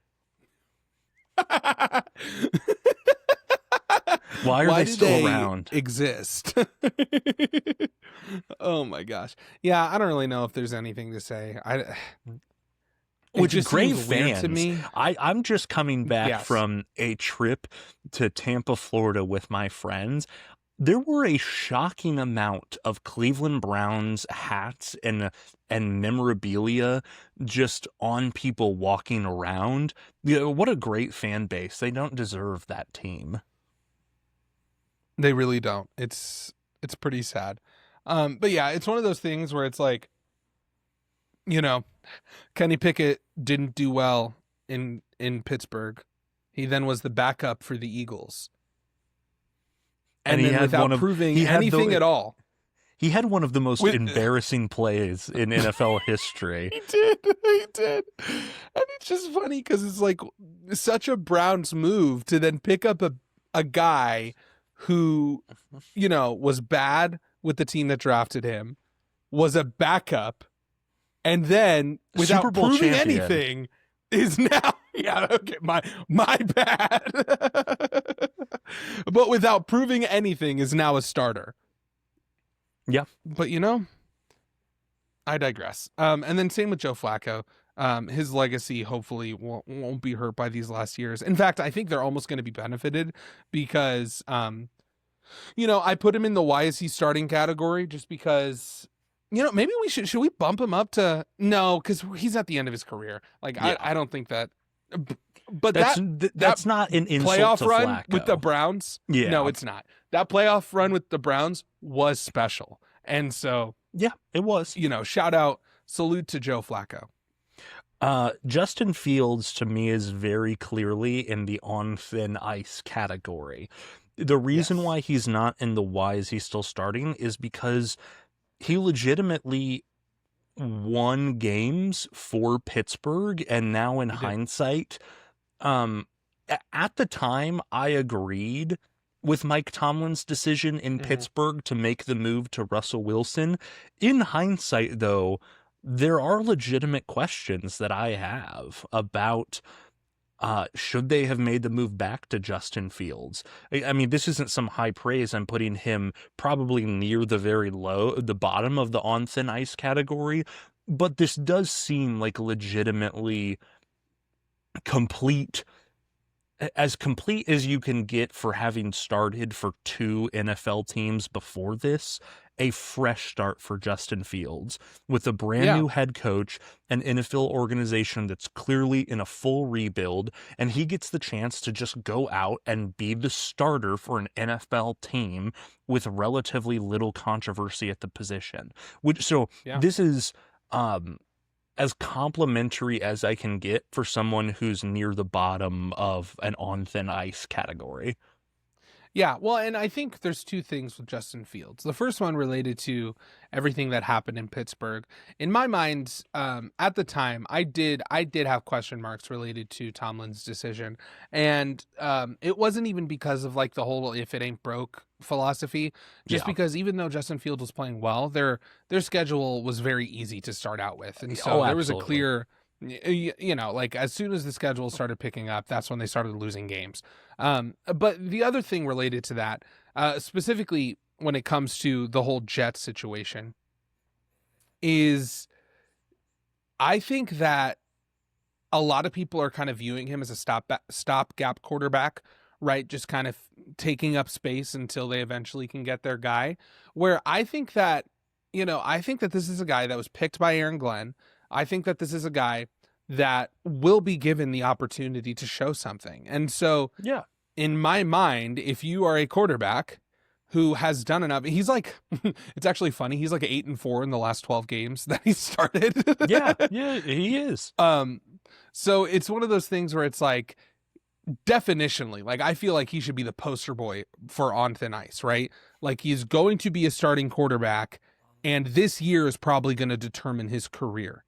Why are they still around? Exist. Oh my gosh. Yeah, I don't really know if there's anything to say. Which is great fans to me. I'm just coming back from a trip to Tampa, Florida with my friends. There were a shocking amount of Cleveland Browns hats and memorabilia just on people walking around. What a great fan base. They don't deserve that team. They really don't. It's pretty sad. But yeah, it's one of those things where it's like, you know, Kenny Pickett didn't do well in Pittsburgh. He then was the backup for the Eagles. And then without proving anything at all. He had one of the most embarrassing plays in NFL history. He did. And it's just funny because it's like such a Browns move to then pick up a guy who, was bad with the team that drafted him, was a backup, and then without Super Bowl proving champion. anything is now my bad. But without proving anything is now a starter. Yeah. But I digress. And then same with Joe Flacco. His legacy hopefully won't be hurt by these last years. In fact, I think they're almost going to be benefited because I put him in the why is he starting category just because maybe we should we bump him up to no, because he's at the end of his career. Like yeah. I don't think that. But that's not an insult playoff to run Flacco. with the Browns. Yeah. No, it's not. That playoff run with the Browns was special, and so yeah, it was. Shout out, salute to Joe Flacco. Justin Fields to me is very clearly in the on thin ice category. The reason why he's not in the why is he still starting is because he legitimately won games for Pittsburgh, and now in hindsight, at the time I agreed with Mike Tomlin's decision in Pittsburgh to make the move to Russell Wilson. In hindsight, though, there are legitimate questions that I have about should they have made the move back to Justin Fields. I mean, this isn't some high praise. I'm putting him probably near the bottom of the on thin ice category, but this does seem like legitimately complete as you can get for having started for 2 NFL teams before this. A fresh start for Justin Fields with a brand new head coach, an NFL organization that's clearly in a full rebuild, and he gets the chance to just go out and be the starter for an NFL team with relatively little controversy at the position. This is as complimentary as I can get for someone who's near the bottom of an on thin ice category. Yeah, well, and I think there's 2 things with Justin Fields. The first one related to everything that happened in Pittsburgh. In my mind, at the time, I did have question marks related to Tomlin's decision, and it wasn't even because of like the whole "if it ain't broke" philosophy. Just because even though Justin Fields was playing well, their schedule was very easy to start out with, and so there was a clear. Like as soon as the schedule started picking up, that's when they started losing games. But the other thing related to that, specifically when it comes to the whole Jets situation, is I think that a lot of people are kind of viewing him as a stopgap quarterback, right? Just kind of taking up space until they eventually can get their guy. Where I think that, this is a guy that was picked by Aaron Glenn. I think that this is a guy that will be given the opportunity to show something. And so, in my mind, if you are a quarterback who has done enough, he's like, it's actually funny. He's like 8-4 in the last 12 games that he started. yeah, he is. So it's one of those things where it's like, definitionally, like I feel like he should be the poster boy for on thin ice, right? Like he's going to be a starting quarterback, and this year is probably going to determine his career.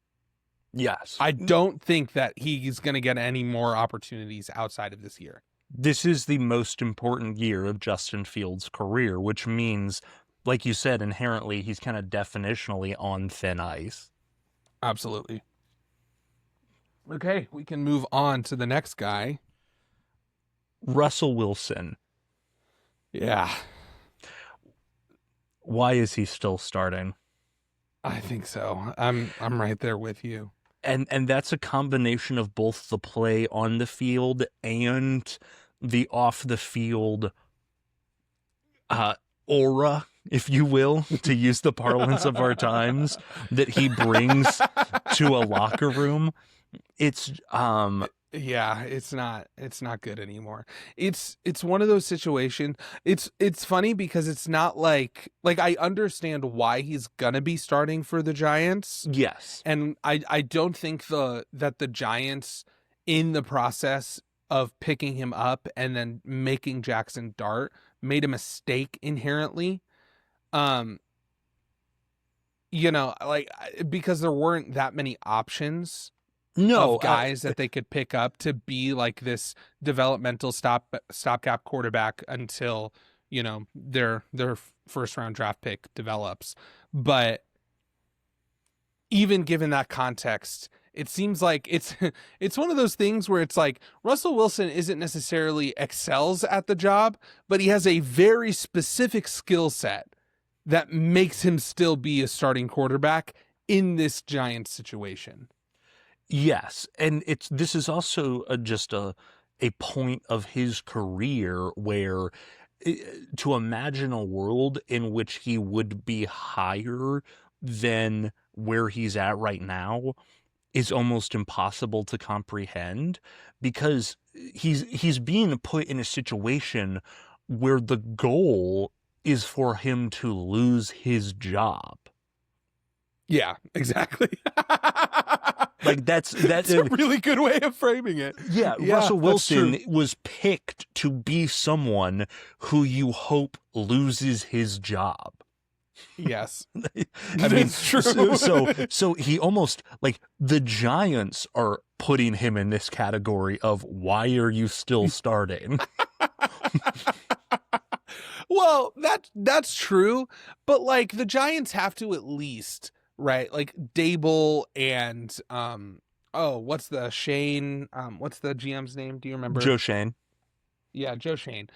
Yes. I don't think that he's going to get any more opportunities outside of this year. This is the most important year of Justin Fields' career, which means, like you said, inherently, he's kind of definitionally on thin ice. Absolutely. Okay, we can move on to the next guy. Russell Wilson. Yeah. Why is he still starting? I think so. I'm right there with you. And that's a combination of both the play on the field and the off the field aura, if you will, to use the parlance of our times, that he brings to a locker room. It's Yeah, it's not good anymore. It's one of those situations. It's funny because it's not like I understand why he's gonna be starting for the Giants, Yes. and I don't think the Giants, in the process of picking him up and then making Jackson Dart, made a mistake inherently. Um, because there weren't that many options No, of guys that they could pick up to be like this developmental stopgap quarterback until their first round draft pick develops. But even given that context, it seems like it's it's one of those things where it's like Russell Wilson isn't necessarily excels at the job, but he has a very specific skill set that makes him still be a starting quarterback in this Giants situation. yes, and this is also just a point of his career where to imagine a world in which he would be higher than where he's at right now is almost impossible to comprehend, because he's being put in a situation where the goal is for him to lose his job. Yeah, exactly. Like that's a really good way of framing it. Yeah, Yeah, Russell that's Wilson true. was picked to be someone who you hope loses his job. Yes, I mean, that's true. so he almost, like, the Giants are putting him in this category of, why are you still starting? Well, that's true, but like the Giants have to at least, right? Like Dable and what's the GM's name? Do you remember? Joe Shane. Yeah, Joe Shane.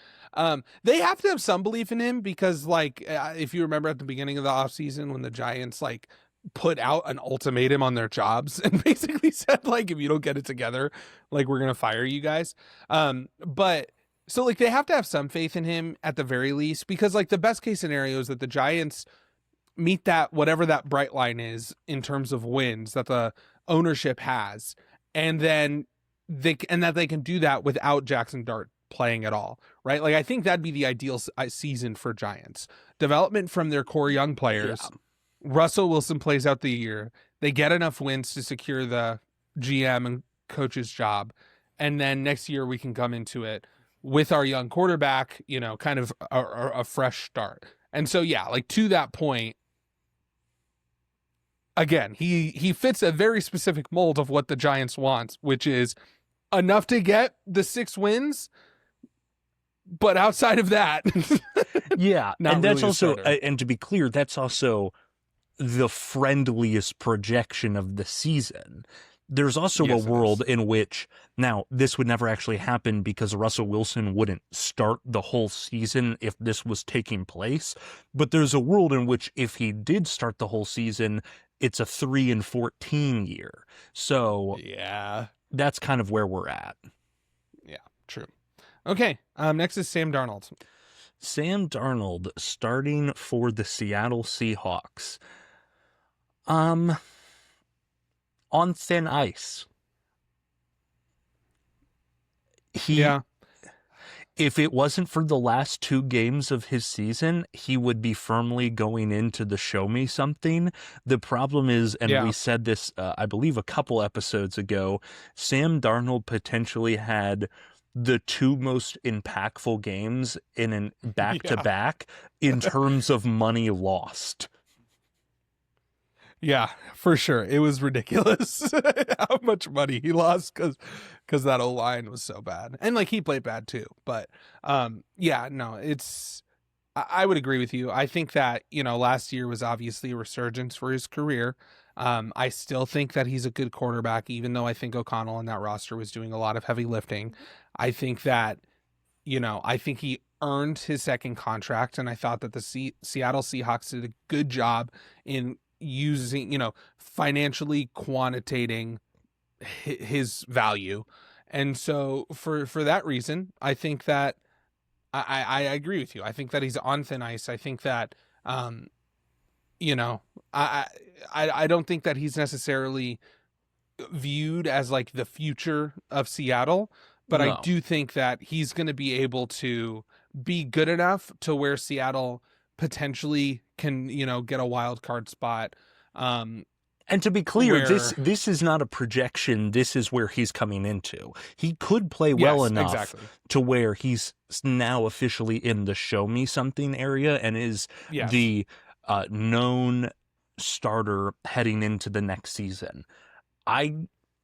They have to have some belief in him because, like, if you remember at the beginning of the offseason when the Giants like put out an ultimatum on their jobs and basically said like, if you don't get it together, like we're gonna fire you guys. But so like they have to have some faith in him at the very least, because like the best case scenario is that the Giants meet that whatever that bright line is in terms of wins that the ownership has, and then that they can do that without Jackson Dart playing at all, right? Like I think that'd be the ideal season for Giants. Development from their core young players. Yeah. Russell Wilson plays out the year. They get enough wins to secure the GM and coach's job, and then next year we can come into it with our young quarterback, kind of a fresh start. And so yeah, like to that point, again, he fits a very specific mold of what the Giants want, which is enough to get the 6 wins, but outside of that, yeah, not and that's really a also, starter. and to be clear, that's also the friendliest projection of the season. There's also Yes, a it world is. in which, now, this would never actually happen because Russell Wilson wouldn't start the whole season if this was taking place. But there's a world in which if he did start the whole season, it's a 3-14 year. So Yeah. that's kind of where we're at. Yeah, true. Okay, next is Sam Darnold. Sam Darnold starting for the Seattle Seahawks. On thin ice. Yeah. If it wasn't for the last 2 games of his season, he would be firmly going into the show me something. The problem is, and we said this, I believe a couple episodes ago, Sam Darnold potentially had the 2 most impactful games in an back-to-back in terms of money lost. Yeah, for sure. It was ridiculous how much money he lost because that O-line was so bad. And like he played bad too. But yeah, no, I would agree with you. I think that, last year was obviously a resurgence for his career. I still think that he's a good quarterback, even though I think O'Connell on that roster was doing a lot of heavy lifting. I think that, I think he earned his second contract, and I thought that the Seattle Seahawks did a good job in using, financially quantitating his value. And so for that reason, I think that I agree with you. I think that he's on thin ice. I think that, I don't think that he's necessarily viewed as like the future of Seattle, but I No. do think that he's going to be able to be good enough to where Seattle potentially can, get a wild card spot. Um, And to be clear, this where this is not a projection. This is where he's coming into. He could play well Yes, enough exactly. to where he's now officially in the show me something area and is Yes. the known starter heading into the next season. I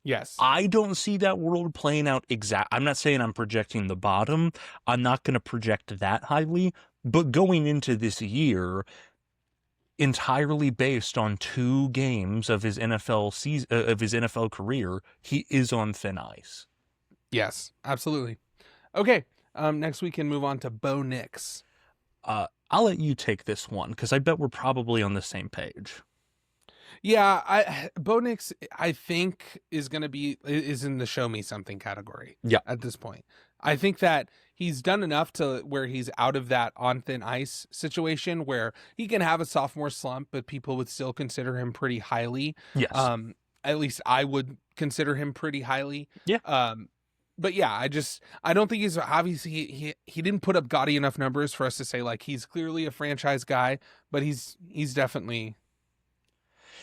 Yes. I don't see that world playing out I'm not saying I'm projecting the bottom. I'm not going to project that highly, but going into this year, entirely based on 2 games of his NFL season of his NFL career, he is on thin ice. Yes, absolutely. Okay. Next we can move on to Bo Nix. I'll let you take this one because I bet we're probably on the same page. Yeah, Bo Nix, I think is in the show me something category. Yeah. At this point, I think that he's done enough to where he's out of that on thin ice situation where he can have a sophomore slump, but people would still consider him pretty highly. Yes. At least I would consider him pretty highly. Yeah. But yeah, I don't think he's obviously he didn't put up gaudy enough numbers for us to say like he's clearly a franchise guy, but he's definitely.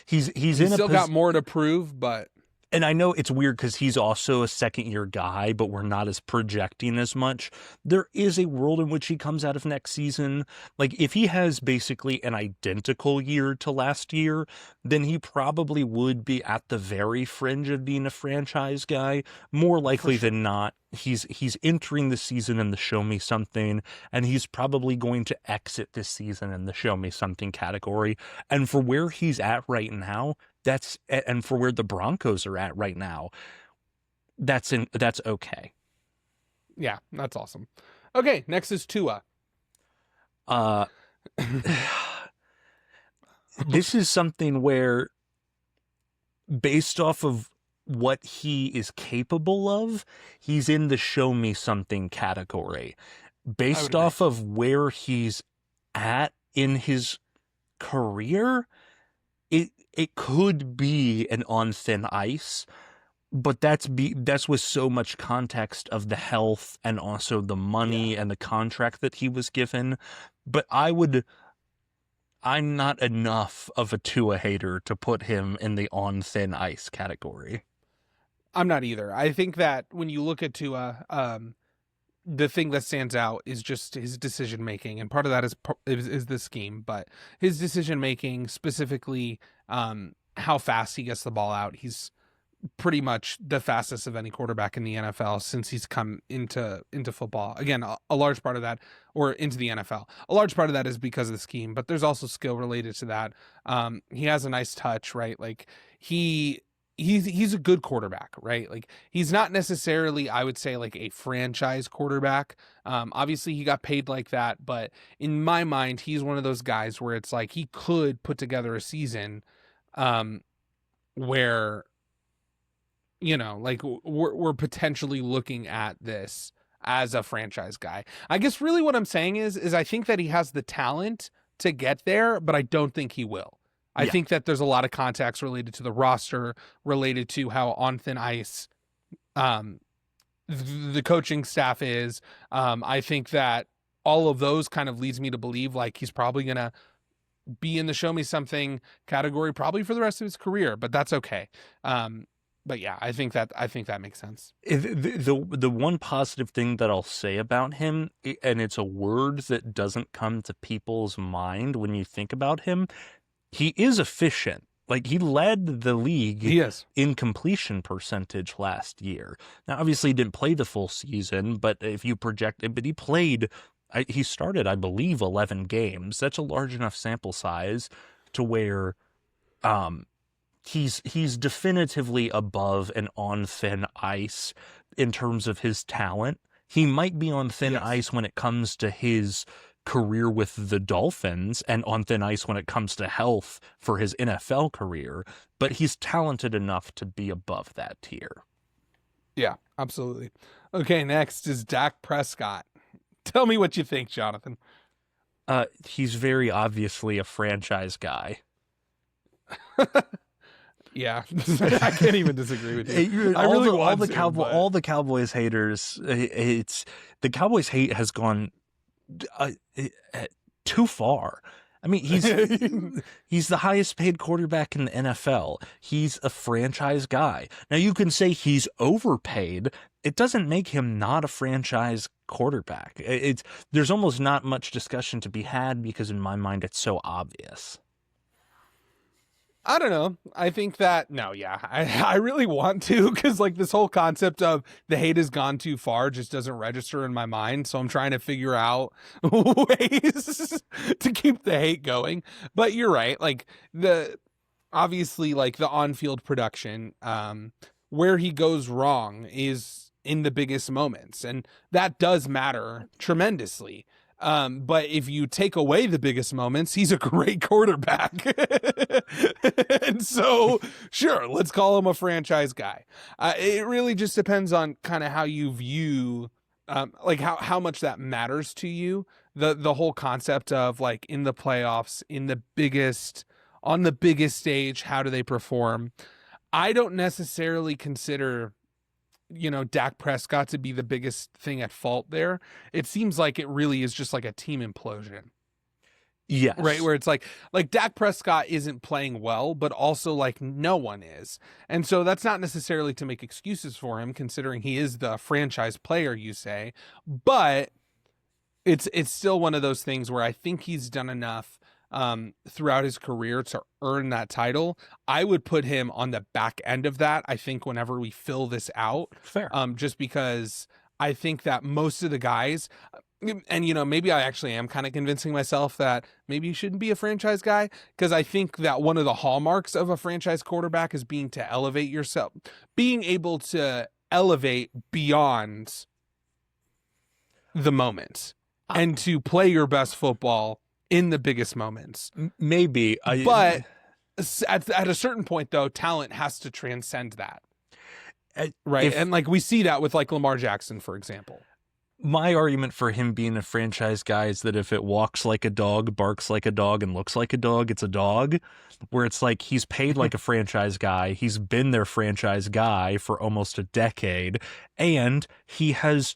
He's He's still got more to prove, but and I know it's weird because he's also a second-year guy, but we're not as projecting as much. There is a world in which he comes out of next season. Like, if he has basically an identical year to last year, then he probably would be at the very fringe of being a franchise guy. More likely than not, he's entering the season in the show me something, and he's probably going to exit this season in the show me something category. And for where he's at right now, and for where the Broncos are at right now, that's okay. yeah, that's awesome. Okay, next is Tua. This is something where, based off of what he is capable of, he's in the show me something category. Based off of where he's at in his career, it could be an on thin ice, but that's with so much context of the health and also the money and the contract that he was given. But I'm not enough of a Tua hater to put him in the on thin ice category. I'm not either. I think that when you look at Tua, the thing that stands out is just his decision making, and part of that is the scheme, but his decision making, specifically how fast he gets the ball out. He's pretty much the fastest of any quarterback in the NFL since he's come into football. Again, a large part of that, or into the NFL, a large part of that is because of the scheme, but there's also skill related to that. He has a nice touch, right? Like he's a good quarterback, right? Like he's not necessarily, I would say, like a franchise quarterback. Obviously he got paid like that, but in my mind, he's one of those guys where it's like he could put together a season where, like we're potentially looking at this as a franchise guy. I guess really what I'm saying is I think that he has the talent to get there, but I don't think he will. I think that there's a lot of context related to the roster, related to how on thin ice the coaching staff is. I think that all of those kind of leads me to believe like he's probably going to be in the show me something category probably for the rest of his career, but that's okay. But yeah, I think that makes sense. The one positive thing that I'll say about him, and it's a word that doesn't come to people's mind when you think about him, he is efficient. Like, he led the league in completion percentage last year. Now, obviously, he didn't play the full season, but if you project it, but he started, I believe, 11 games. That's a large enough sample size to where he's definitively above and on thin ice in terms of his talent. He might be on thin ice when it comes to his career with the Dolphins and on thin ice when it comes to health for his NFL career, but he's talented enough to be above that tier. Yeah, absolutely. Okay, next is Dak Prescott. Tell me what you think, Jonathan. He's very obviously a franchise guy. Yeah, I can't even disagree with you. I really want to, but all the Cowboys haters, it's the Cowboys hate has gone uh, uh, too far. I mean, he's the highest paid quarterback in the NFL. He's a franchise guy. Now you can say he's overpaid. It doesn't make him not a franchise quarterback. There's almost not much discussion to be had because in my mind it's so obvious. I don't know. I think that no, yeah, I really want to because like this whole concept of the hate has gone too far just doesn't register in my mind. So I'm trying to figure out ways to keep the hate going. But you're right. Like the obviously like the on-field production, where he goes wrong is in the biggest moments, and that does matter tremendously. But if you take away the biggest moments, he's a great quarterback. And so, sure, let's call him a franchise guy. It really just depends on kind of how you view, like how much that matters to you. The whole concept of like in the playoffs, on the biggest stage, how do they perform? I don't necessarily consider Dak Prescott to be the biggest thing at fault there. It seems like it really is just like a team implosion. Yes. Right. Where it's like Dak Prescott isn't playing well, but also like no one is. And so that's not necessarily to make excuses for him, considering he is the franchise player, you say, but it's still one of those things where I think he's done enough throughout his career to earn that title. I would put him on the back end of that, I think, whenever we fill this out. Fair. Just because I think that most of the guys, and maybe I actually am kind of convincing myself that maybe you shouldn't be a franchise guy, because I think that one of the hallmarks of a franchise quarterback is being able to elevate beyond the moment and to play your best football in the biggest moments. Maybe. But at a certain point, though, talent has to transcend that. Right? And like we see that with like Lamar Jackson, for example. My argument for him being a franchise guy is that if it walks like a dog, barks like a dog, and looks like a dog, it's a dog. Where it's like he's paid like a franchise guy. He's been their franchise guy for almost a decade. And he has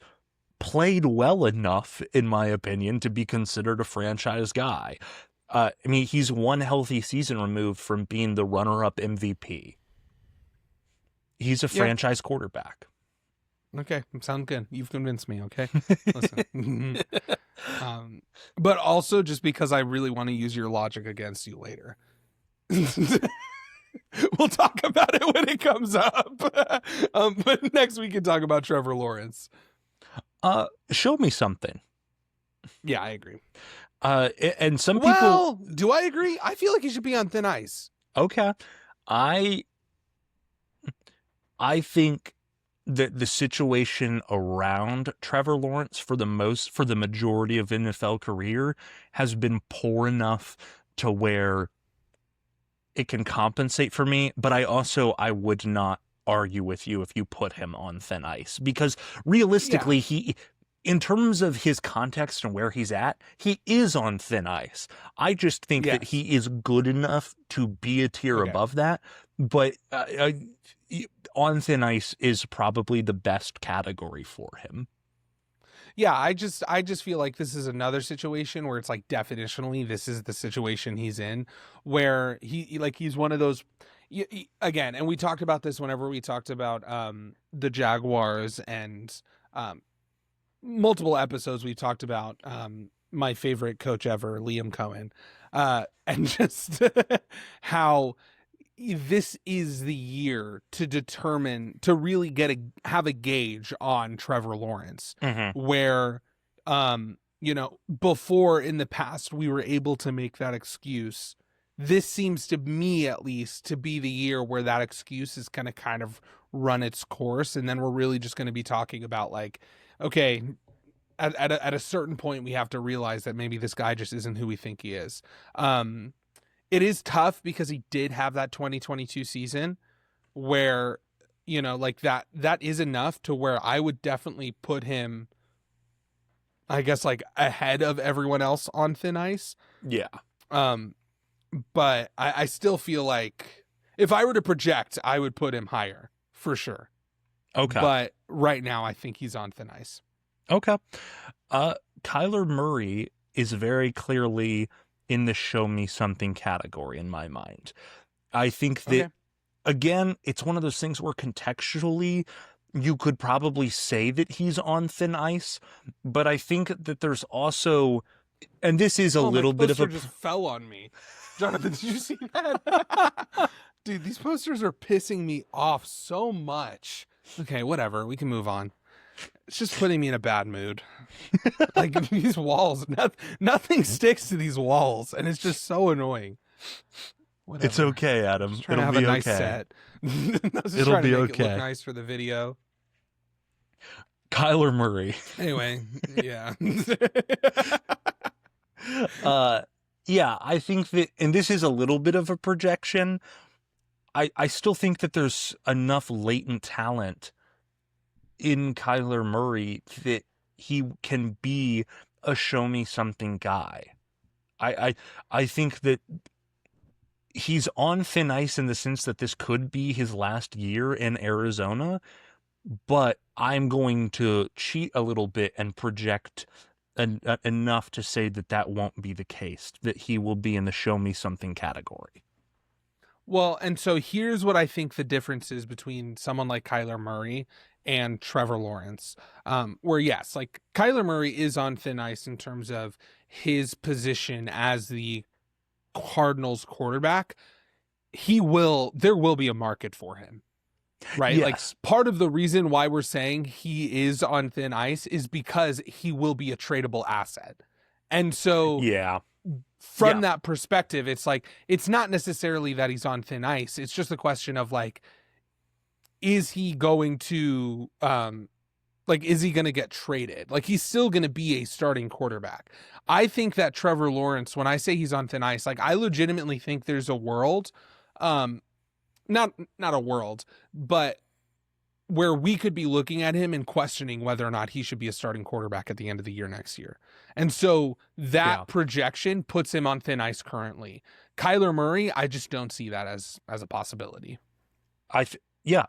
played well enough, in my opinion, to be considered a franchise guy. I mean, he's one healthy season removed from being the runner-up MVP. He's a franchise quarterback. Okay, sounds good. You've convinced me, okay? Listen. But also just because I really want to use your logic against you later. We'll talk about it when it comes up. But next we can talk about Trevor Lawrence. Show me something. Yeah, I agree. And some people... Well, do I agree? I feel like he should be on thin ice. Okay. I think that the situation around Trevor Lawrence for the majority of NFL career has been poor enough to where it can compensate for me, but I would not argue with you if you put him on thin ice, because realistically he, in terms of his context and where he's at, he is on thin ice. I just think that he is good enough to be a tier above that, but on thin ice is probably the best category for him. Yeah, I just feel like this is another situation where it's like definitionally this is the situation he's in, where he's one of those again, and we talked about this whenever we talked about the Jaguars, and multiple episodes we talked about my favorite coach ever, Liam Cohen, and just how this is the year to really have a gauge on Trevor Lawrence, where before in the past we were able to make that excuse. This seems to me, at least, to be the year where that excuse is going to kind of run its course. And then we're really just going to be talking about like, okay, at a certain point, we have to realize that maybe this guy just isn't who we think he is. It is tough because he did have that 2022 season where, like that is enough to where I would definitely put him, I guess, like ahead of everyone else on thin ice. Yeah. But I still feel like If I were to project, I would put him higher for sure. Okay. But right now, I think he's on thin ice. Okay. Kyler Murray is very clearly in the show me something category in my mind. I think that, again, it's one of those things where contextually you could probably say that he's on thin ice, but I think that there's also, and this is a little bit of a... just fell on me. Jonathan, did you see that? Dude, these posters are pissing me off so much. Okay, whatever. We can move on. It's just putting me in a bad mood. Like these walls, nothing sticks to these walls, and it's just so annoying. Whatever. It's okay, Adam. Just trying to have a nice set. It'll be okay. It look nice for the video. Kyler Murray. Anyway, yeah. Yeah, I think that, and this is a little bit of a projection, I still think that there's enough latent talent in Kyler Murray that he can be a show me something guy. I think that he's on thin ice in the sense that this could be his last year in Arizona, but I'm going to cheat a little bit and project enough to say that that won't be the case, that he will be in the show me something category. Well, and so here's what I think the difference is between someone like Kyler Murray and Trevor Lawrence. Where yes, like Kyler Murray is on thin ice in terms of his position as the Cardinals quarterback. There will be a market for him. Right? Yes. Like part of the reason why we're saying he is on thin ice is because he will be a tradable asset. And so from that perspective, it's like, it's not necessarily that he's on thin ice. It's just a question of like, is he going to, is he going to get traded? Like he's still going to be a starting quarterback. I think that Trevor Lawrence, when I say he's on thin ice, like I legitimately think there's a world, not a world, but where we could be looking at him and questioning whether or not he should be a starting quarterback at the end of the year next year. And so that projection puts him on thin ice currently. Kyler Murray, I just don't see that as a possibility. I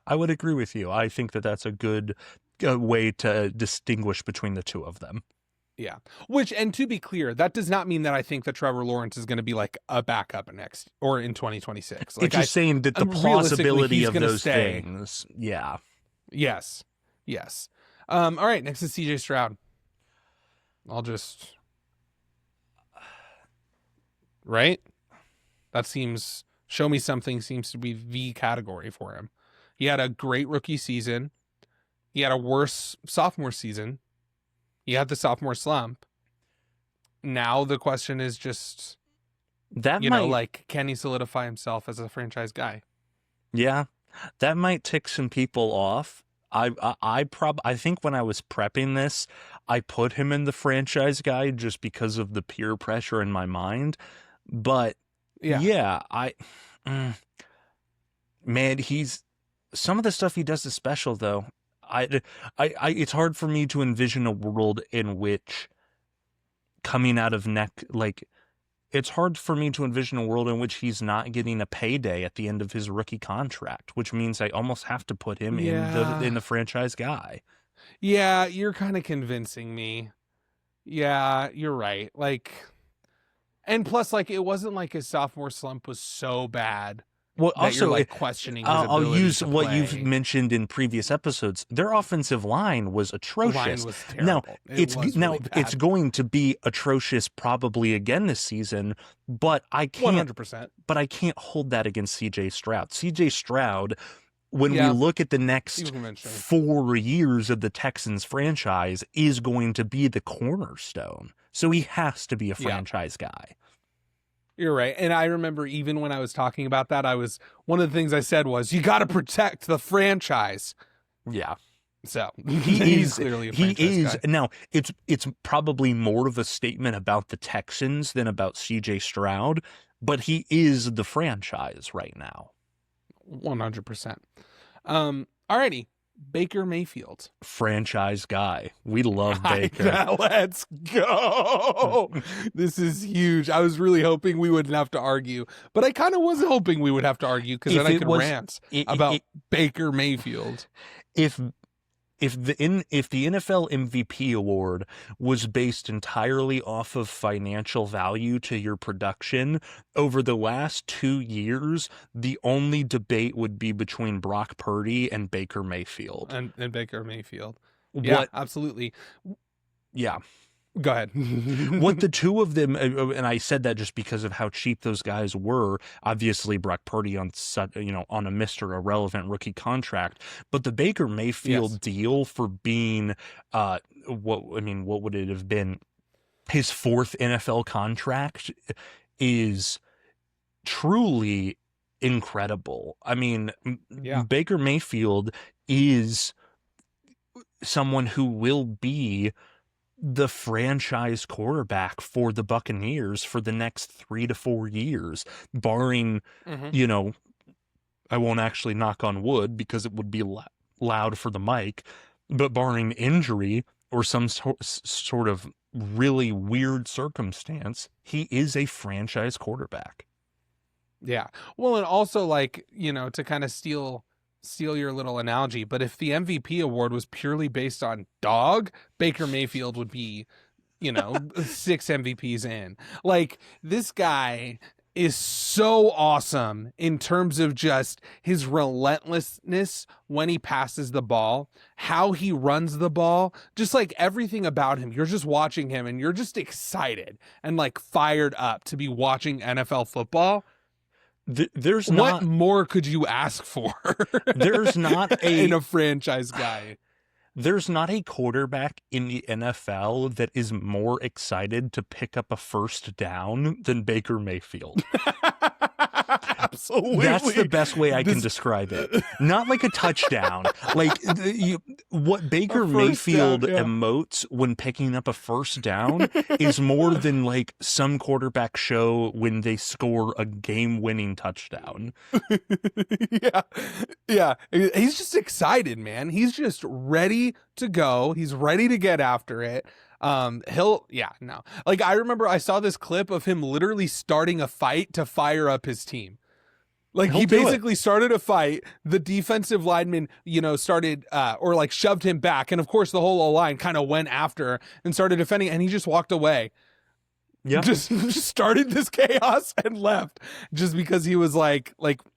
would agree with you. I think that that's a good way to distinguish between the two of them. Yeah. And to be clear, that does not mean that I think that Trevor Lawrence is going to be like a backup next or in 2026. Like it's just saying that the plausibility of those things. Yeah. Yes. All right. Next is CJ Stroud. Right? That seems, show me something seems to be the category for him. He had a great rookie season. He had a worse sophomore season. He had the sophomore slump. Now the question is just, can he solidify himself as a franchise guy? Yeah, that might tick some people off. I think when I was prepping this, I put him in the franchise guy just because of the peer pressure in my mind. But man, some of the stuff he does is special though. It's hard for me to envision a world in which coming out of it's hard for me to envision a world in which he's not getting a payday at the end of his rookie contract, which means I almost have to put him in the franchise guy. Yeah, you're kind of convincing me. Yeah, you're right. And plus, it wasn't like his sophomore slump was so bad. Well, also, you're questioning his I'll use to what play. you've mentioned in previous episodes. Their offensive line was atrocious. The line was terrible. It's going to be atrocious probably again this season, but I can't 100%. But I can't hold that against CJ Stroud. CJ Stroud, when we look at the next 4 years of the Texans franchise, is going to be the cornerstone. So he has to be a franchise guy. You're right. And I remember even when I was talking about that, one of the things I said was, you got to protect the franchise. Yeah. So he's clearly a franchise guy. Now, it's probably more of a statement about the Texans than about CJ Stroud, but he is the franchise right now. 100%. Alrighty. Baker Mayfield. Franchise guy. We love Baker. Let's go. This is huge. I was really hoping we wouldn't have to argue, but I kind of was hoping we would have to argue because then I could rant about Baker Mayfield. If the NFL MVP award was based entirely off of financial value to your production, over the last 2 years, the only debate would be between Brock Purdy and Baker Mayfield. And Baker Mayfield. Yeah, absolutely. Yeah. Go ahead. What the two of them, and I said that just because of how cheap those guys were. Obviously, Brock Purdy on a Mr. Irrelevant rookie contract, but the Baker Mayfield deal for being what would it have been? His 4th NFL contract is truly incredible. I mean, Baker Mayfield is someone who will be the franchise quarterback for the Buccaneers for the next 3 to 4 years, barring, I won't actually knock on wood because it would be loud for the mic, but barring injury or some sort of really weird circumstance, he is a franchise quarterback. Yeah. Well, and also to kind of steal your little analogy, but if the MVP award was purely based on dog, Baker Mayfield would be, 6 MVPs in. Like, this guy is so awesome in terms of just his relentlessness when he passes the ball, how he runs the ball, just like everything about him. You're just watching him and you're just excited and like fired up to be watching NFL football. There's what more could you ask for? There's not in a franchise guy. There's not a quarterback in the NFL that is more excited to pick up a first down than Baker Mayfield. Absolutely. That's the best way I can describe it. Not like a touchdown. Like what Baker Mayfield emotes when picking up a first down is more than like some quarterback show when they score a game-winning touchdown. Yeah. He's just excited, man. He's just ready to go. He's ready to get after it. Like, I remember I saw this clip of him literally starting a fight to fire up his team. Like, he basically started a fight. The defensive lineman, started shoved him back. And of course, the whole line kind of went after and started defending, and he just walked away. Yeah. Just started this chaos and left just because he was like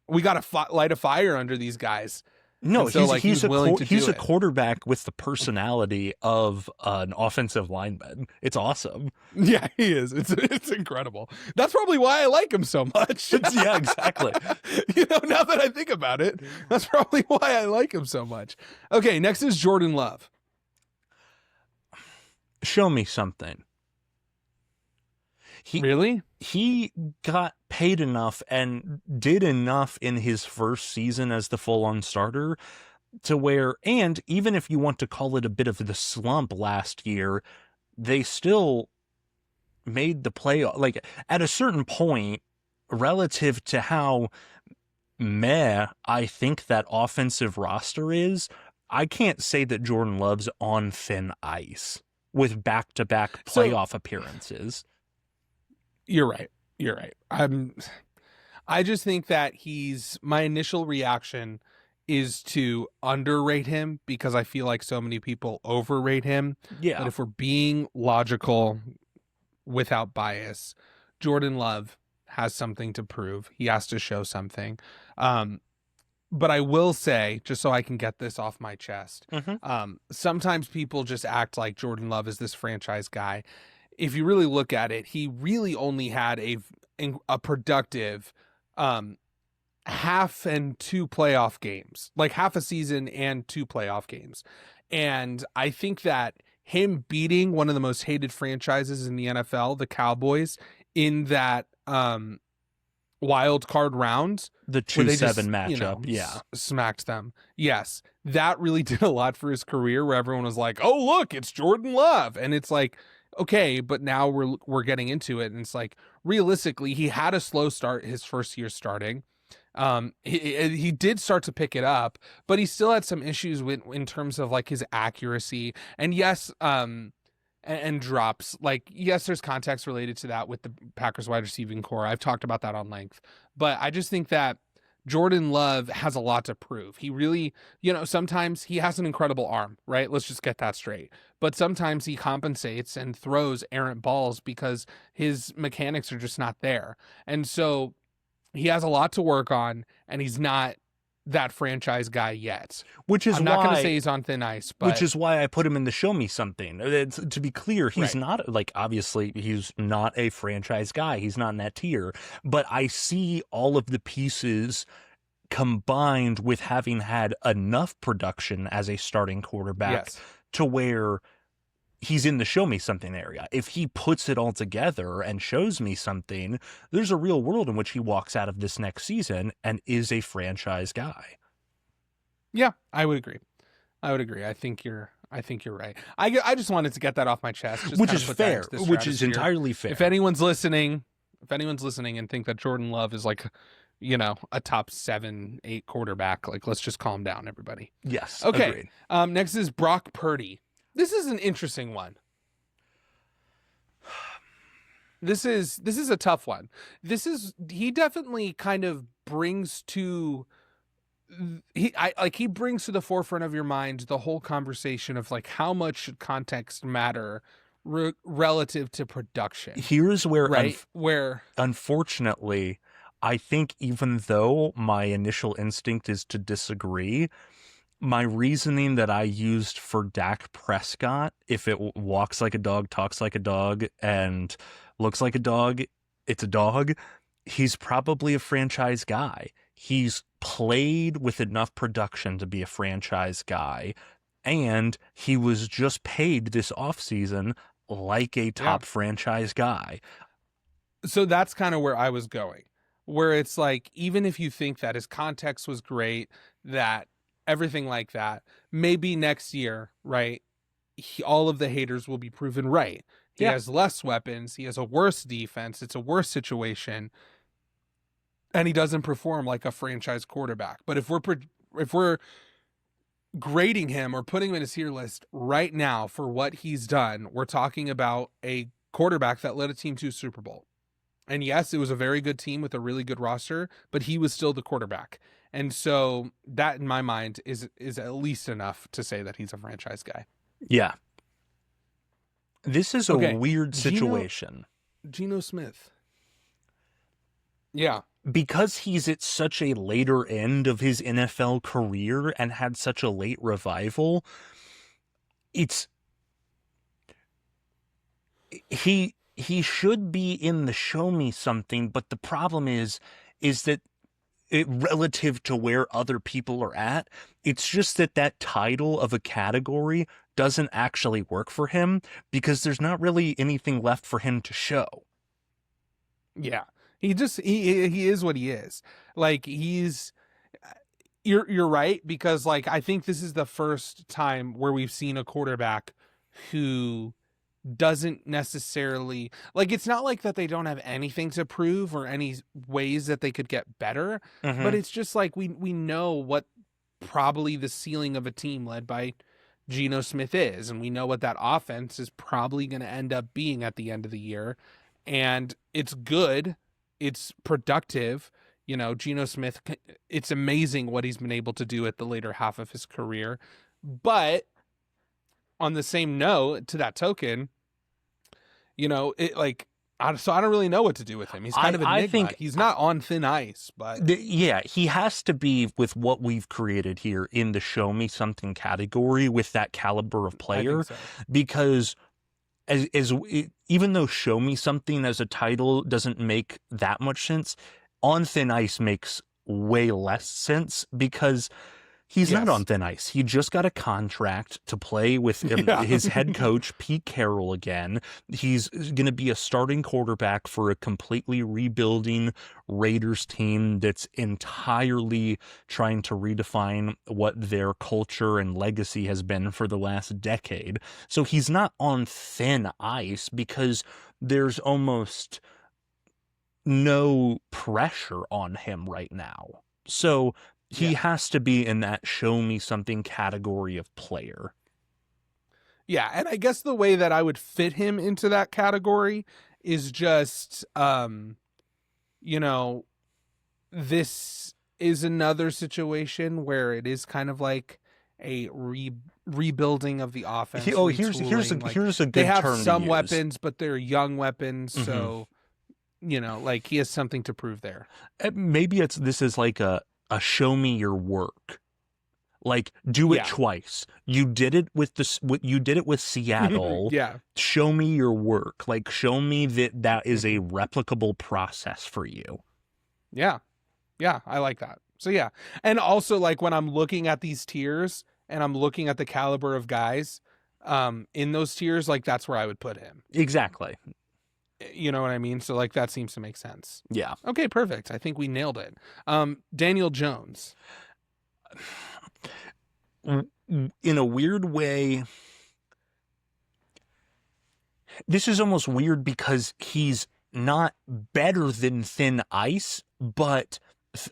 we got to light a fire under these guys. No, he's a quarterback with the personality of an offensive lineman. It's awesome. Yeah, he is. It's incredible. That's probably why I like him so much. Yeah, exactly. Now that I think about it, that's probably why I like him so much. Okay, next is Jordan Love. Show me something. Really? He got paid enough and did enough in his first season as the full-on starter to where, and even if you want to call it a bit of the slump last year, they still made the playoff. Like, at a certain point, relative to how meh I think that offensive roster is, I can't say that Jordan Love's on thin ice with back-to-back playoff appearances. You're right. I just think that my initial reaction is to underrate him because I feel like so many people overrate him. Yeah. But if we're being logical without bias, Jordan Love has something to prove. He has to show something. But I will say, just so I can get this off my chest, sometimes people just act like Jordan Love is this franchise guy. If you really look at it, he really only had a productive half and 2 playoff games, like half a season and 2 playoff games. And I think that him beating one of the most hated franchises in the NFL, the Cowboys, in that wild card round, the 2-7 matchup, smacked them. Yes, that really did a lot for his career, where everyone was like, "Oh, look, it's Jordan Love," and it's like, okay, but now we're getting into it, and it's like, realistically, he had a slow start his first year starting. He did start to pick it up, but he still had some issues with in terms of like his accuracy. And yes, and drops. Like, yes, there's context related to that with the Packers wide receiving core. I've talked about that on length, but I just think that Jordan Love has a lot to prove. He really, sometimes he has an incredible arm, right? Let's just get that straight. But sometimes he compensates and throws errant balls because his mechanics are just not there. And so he has a lot to work on, and he's not that franchise guy yet. Which is I'm not going to say he's on thin ice, but which is why I put him in the show me something. To be clear, he's Right. not like, obviously he's not a franchise guy. He's not in that tier, but I see all of the pieces combined with having had enough production as a starting quarterback yes. to where he's in the show me something area. If he puts it all together and shows me something, there's a real world in which he walks out of this next season and is a franchise guy. Yeah, I would agree. I think you're right. I just wanted to get that off my chest, just Which kind is of put that fair, into the which is stratosphere. entirely fair. If anyone's listening and think that Jordan Love is like, a top 7-8 quarterback, like, let's just calm down, everybody. Yes. Okay. Agreed. Next is Brock Purdy. This is an interesting one. This is a tough one. He definitely kind of brings to he brings to the forefront of your mind the whole conversation of like how much should context matter relative to production. Here's where, right? Unfortunately, I think even though my initial instinct is to disagree, my reasoning that I used for Dak Prescott, if it walks like a dog, talks like a dog, and looks like a dog, it's a dog, he's probably a franchise guy. He's played with enough production to be a franchise guy, and he was just paid this offseason like a top franchise guy. So that's kind of where I was going, where it's like, even if you think that his context was great, that everything like that, maybe next year, right, all of the haters will be proven right. He has less weapons. He has a worse defense. It's a worse situation. And he doesn't perform like a franchise quarterback. But if we're grading him or putting him in his tier list right now for what he's done, we're talking about a quarterback that led a team to a Super Bowl. And yes, it was a very good team with a really good roster, but he was still the quarterback. And so that, in my mind, is at least enough to say that he's a franchise guy. Yeah. This is a weird situation. Geno Smith. Yeah. Because he's at such a later end of his NFL career and had such a late revival, he should be in the show me something, but the problem is that relative to where other people are at, it's just that title of a category doesn't actually work for him because there's not really anything left for him to show. Yeah. He is what he is. Like, you're right, because like I think this is the first time where we've seen a quarterback who doesn't necessarily, like, it's not like that they don't have anything to prove or any ways that they could get better, but it's just like we know what probably the ceiling of a team led by Geno Smith is, and we know what that offense is probably going to end up being at the end of the year, and it's good. It's productive. Geno Smith, it's amazing what he's been able to do at the later half of his career. But on the same note, to that token, so I don't really know what to do with him. He's kind of an enigma. I think he's not on thin ice, but he has to be with what we've created here in the show me something category with that caliber of player, because even though show me something as a title doesn't make that much sense, on thin ice makes way less sense because he's not on thin ice. He just got a contract to play with his head coach, Pete Carroll, again. He's going to be a starting quarterback for a completely rebuilding Raiders team that's entirely trying to redefine what their culture and legacy has been for the last decade. So he's not on thin ice because there's almost no pressure on him right now. So he Yeah. has to be in that show me something category of player. Yeah, and I guess the way that I would fit him into that category is just you know, this is another situation where it is kind of like a rebuilding of the offense, retooling. Like Here's a they good have term to some use. weapons, but they're young weapons, Mhm. so like he has something to prove there. Maybe this is like a show me your work. Like, do it Yeah. twice. You did it with you did it with Seattle. Yeah. Show me your work. Like, show me that is a replicable process for you. Yeah. Yeah, I like that. So yeah. And also like when I'm looking at these tiers and I'm looking at the caliber of guys in those tiers, like that's where I would put him. Exactly. You know what I mean? So like that seems to make sense. Yeah. Okay, perfect. I think we nailed it. Daniel Jones. In a weird way, this is almost weird because he's not better than Thin Ice, but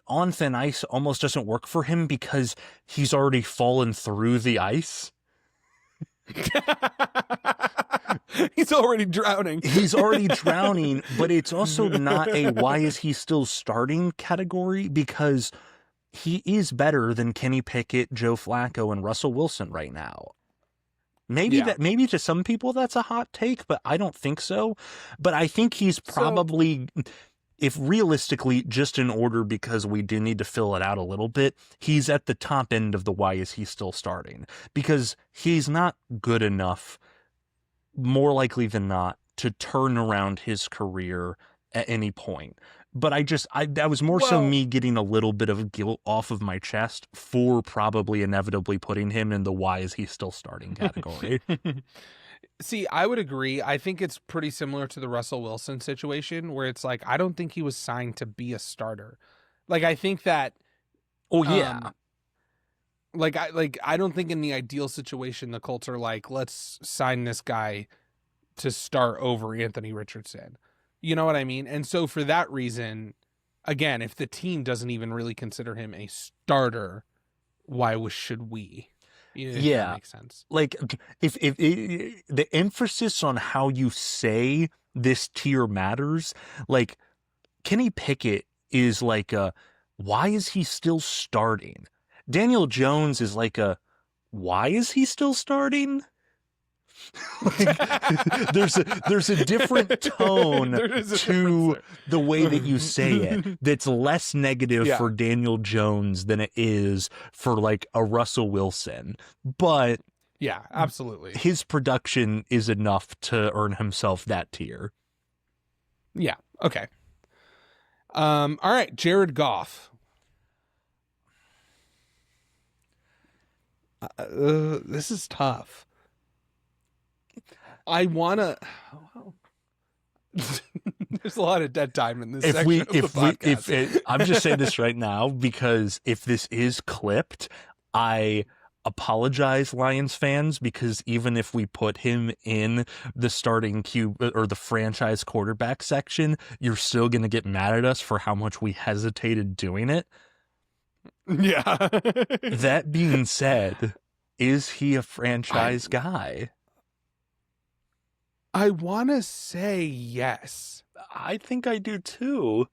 on Thin Ice almost doesn't work for him because he's already fallen through the ice. He's already drowning. He's already drowning, but it's also not a why is he still starting category because he is better than Kenny Pickett, Joe Flacco, and Russell Wilson right now. Maybe to some people that's a hot take, but I don't think so. But I think he's probably, if realistically, just in order because we do need to fill it out a little bit, he's at the top end of the why is he still starting because he's not good enough, more likely than not, to turn around his career at any point. But that was more so me getting a little bit of guilt off of my chest for probably inevitably putting him in the why is he still starting category. See, I would agree. I think it's pretty similar to the Russell Wilson situation where it's like, I don't think he was signed to be a starter. Like, I think that. Oh, yeah. I don't think in the ideal situation, the Colts are like, let's sign this guy to start over Anthony Richardson. You know what I mean? And so for that reason, again, if the team doesn't even really consider him a starter, why should we? If that makes sense. Like if the emphasis on how you say this tier matters, like Kenny Pickett is like why is he still starting? Daniel Jones is like why is he still starting? Like, there's a different tone to the way that you say it that's less negative for Daniel Jones than it is for like a Russell Wilson. But yeah, absolutely. His production is enough to earn himself that tier. Yeah. Okay. All right, Jared Goff. This is tough. I wanna. There's a lot of dead time in this section of the podcast. I'm just saying this right now because if this is clipped, I apologize, Lions fans, because even if we put him in the starting QB or the franchise quarterback section, you're still gonna get mad at us for how much we hesitated doing it. Yeah. That being said, is he a franchise guy? I want to say yes. I think I do too.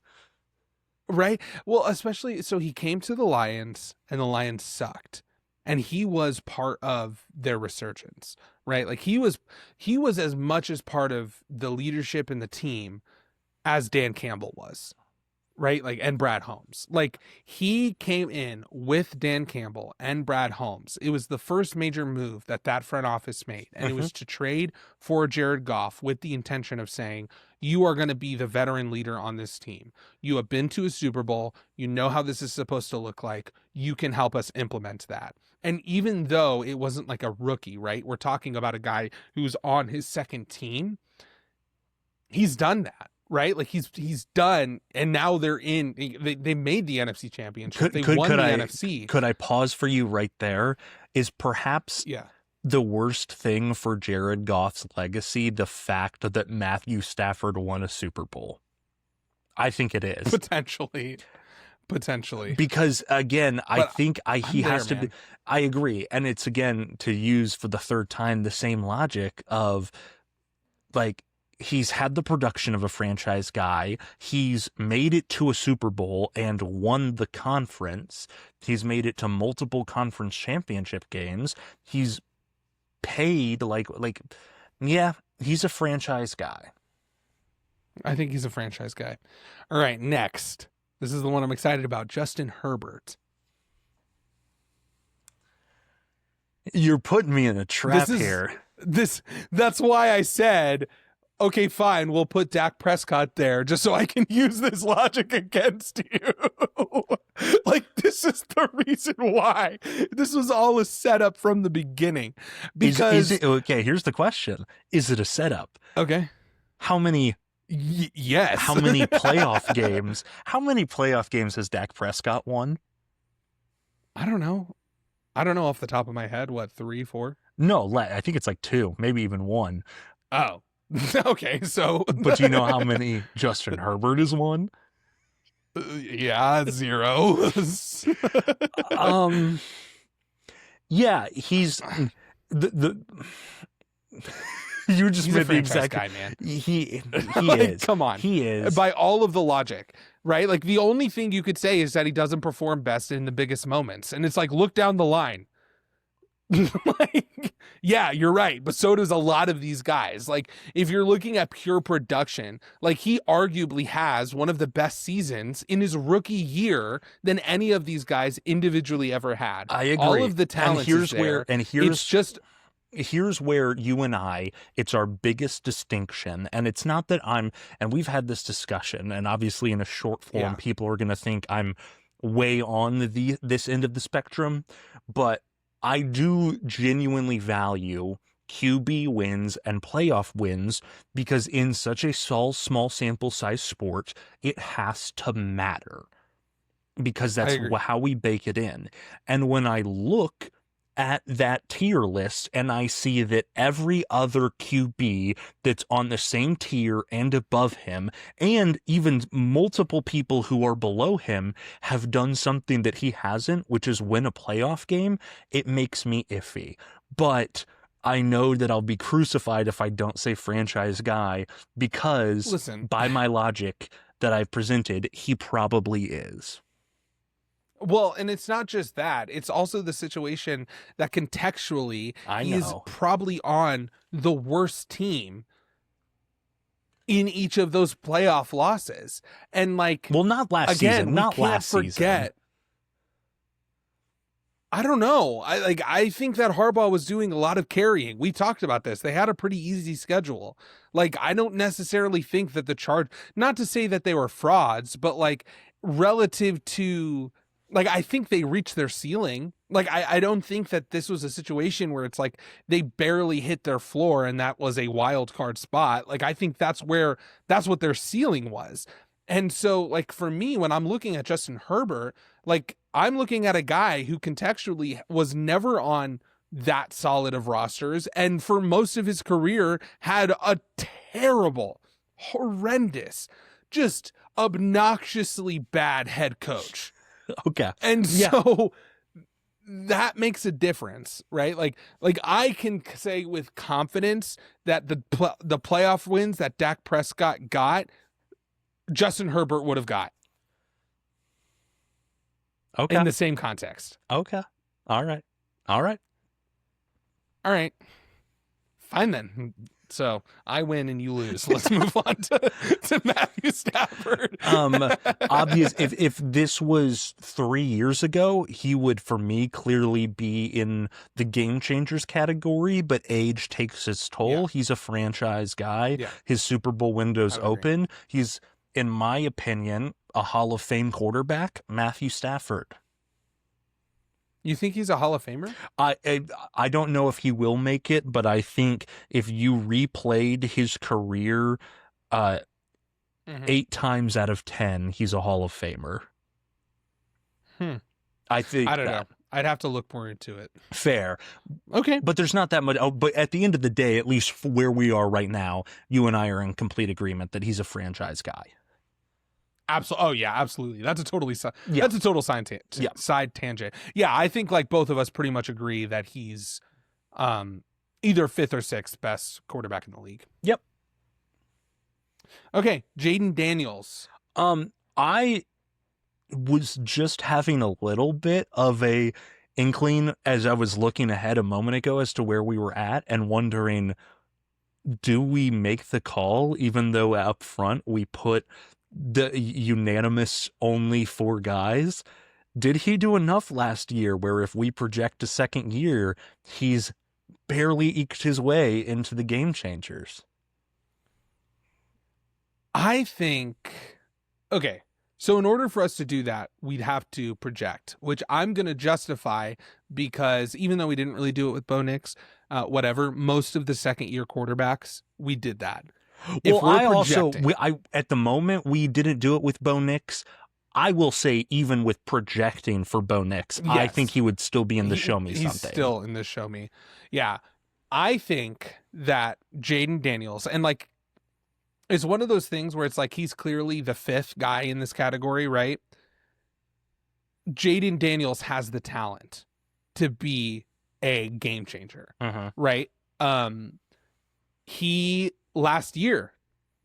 Right? Well, especially, so he came to the Lions and the Lions sucked. And he was part of their resurgence, right? Like he was as much as part of the leadership in the team as Dan Campbell was. Right? Like, and Brad Holmes. Like, he came in with Dan Campbell and Brad Holmes. It was the first major move that front office made. And it was to trade for Jared Goff with the intention of saying, you are going to be the veteran leader on this team. You have been to a Super Bowl. You know how this is supposed to look like. You can help us implement that. And even though it wasn't like a rookie, right? We're talking about a guy who's on his second team. He's done that. Right, like he's done, and now they're in. They made the NFC Championship. They won the NFC. Could I pause for you right there? Is perhaps the worst thing for Jared Goff's legacy the fact that Matthew Stafford won a Super Bowl? I think it is. potentially. Because again, I But think he I'm has there, to be. man. I agree, and it's again to use for the third time the same logic of like he's had the production of a franchise guy. He's made it to a Super Bowl and won the conference. He's made it to multiple conference championship games. He's paid yeah, he's a franchise guy. I think he's a franchise guy. All right, next. This is the one I'm excited about. Justin Herbert. You're putting me in a trap here. That's why I said, okay, fine, we'll put Dak Prescott there just so I can use this logic against you. Like, this is the reason why. This was all a setup from the beginning. Because Is it okay? Here's the question: is it a setup? okay, How many? yes. How many playoff games? How many playoff games has Dak Prescott won? I don't know. I don't know off the top of my head. What, 3, 4? No, I think it's like 2, maybe even 1. Oh, okay. So, But do you know how many Justin Herbert has won? Yeah, 0. Yeah, he's the you just He's a made the franchise exact guy, man. He Like, is. come on. He is. By all of the logic, right? Like, the only thing you could say is that he doesn't perform best in the biggest moments. And it's like, look down the line. Like, yeah, you're right. But so does a lot of these guys. Like, if you're looking at pure production, like, he arguably has one of the best seasons in his rookie year than any of these guys individually ever had. I agree. All of the talent is there. It's just here's where you and I, it's our biggest distinction. And it's not that and we've had this discussion, and obviously in a short form, people are going to think I'm way on this end of the spectrum, but I do genuinely value QB wins and playoff wins because in such a small sample size sport, it has to matter because that's how we bake it in. And when I look at that tier list and I see that every other QB that's on the same tier and above him, and even multiple people who are below him, have done something that he hasn't, which is win a playoff game, it makes me iffy. But I know that I'll be crucified if I don't say franchise guy because by my logic that I've presented, he probably is. Well, and it's not just that. It's also the situation that contextually he is probably on the worst team in each of those playoff losses. And like, well, not last season. Not last season. I don't know. I think that Harbaugh was doing a lot of carrying. We talked about this. They had a pretty easy schedule. Like, I don't necessarily think that not to say that they were frauds, but like relative to, like, I think they reached their ceiling. Like, I don't think that this was a situation where it's like they barely hit their floor and that was a wild card spot. Like, I think that's what their ceiling was. And so, like, for me, when I'm looking at Justin Herbert, like, I'm looking at a guy who contextually was never on that solid of rosters and for most of his career had a terrible, horrendous, just obnoxiously bad head coach. Okay. And so that makes a difference, right? Like I can say with confidence that the playoff wins that Dak Prescott got, Justin Herbert would have got. Okay. In the same context. Okay. All right. Fine then. So I win and you lose. Let's move on to Matthew Stafford. Obvious. If this was 3 years ago, he would, for me, clearly be in the game changers category. But age takes its toll. Yeah. He's a franchise guy. Yeah. His Super Bowl window's open. He's, in my opinion, a Hall of Fame quarterback, Matthew Stafford. You think he's a Hall of Famer? I don't know if he will make it, but I think if you replayed his career 8 times out of 10, he's a Hall of Famer. I think I don't know. I'd have to look more into it. Fair. Okay. But there's not that much. Oh, but at the end of the day, at least where we are right now, you and I are in complete agreement that he's a franchise guy. Absolutely. Oh yeah, absolutely. That's a totally Yeah. that's a total Yeah. side tangent. Yeah, I think like both of us pretty much agree that he's either fifth or sixth best quarterback in the league. Yep. Okay, Jaden Daniels. I was just having a little bit of a inkling as I was looking ahead a moment ago as to where we were at and wondering, do we make the call even though up front we put the unanimous only 4 guys? Did he do enough last year where if we project a second year, he's barely eked his way into the game changers? I think, okay, so in order for us to do that, we'd have to project, which I'm going to justify because even though we didn't really do it with Bo Nix, whatever, most of the second year quarterbacks, we did that. Well, I at the moment, we didn't do it with Bo Nix. I will say, even with projecting for Bo Nix, yes, I think he would still be in the show me he's someday. Still in the show me. Yeah. I think that Jaden Daniels, and like, it's one of those things where it's like he's clearly the fifth guy in this category, right? Jaden Daniels has the talent to be a game changer, right? He last year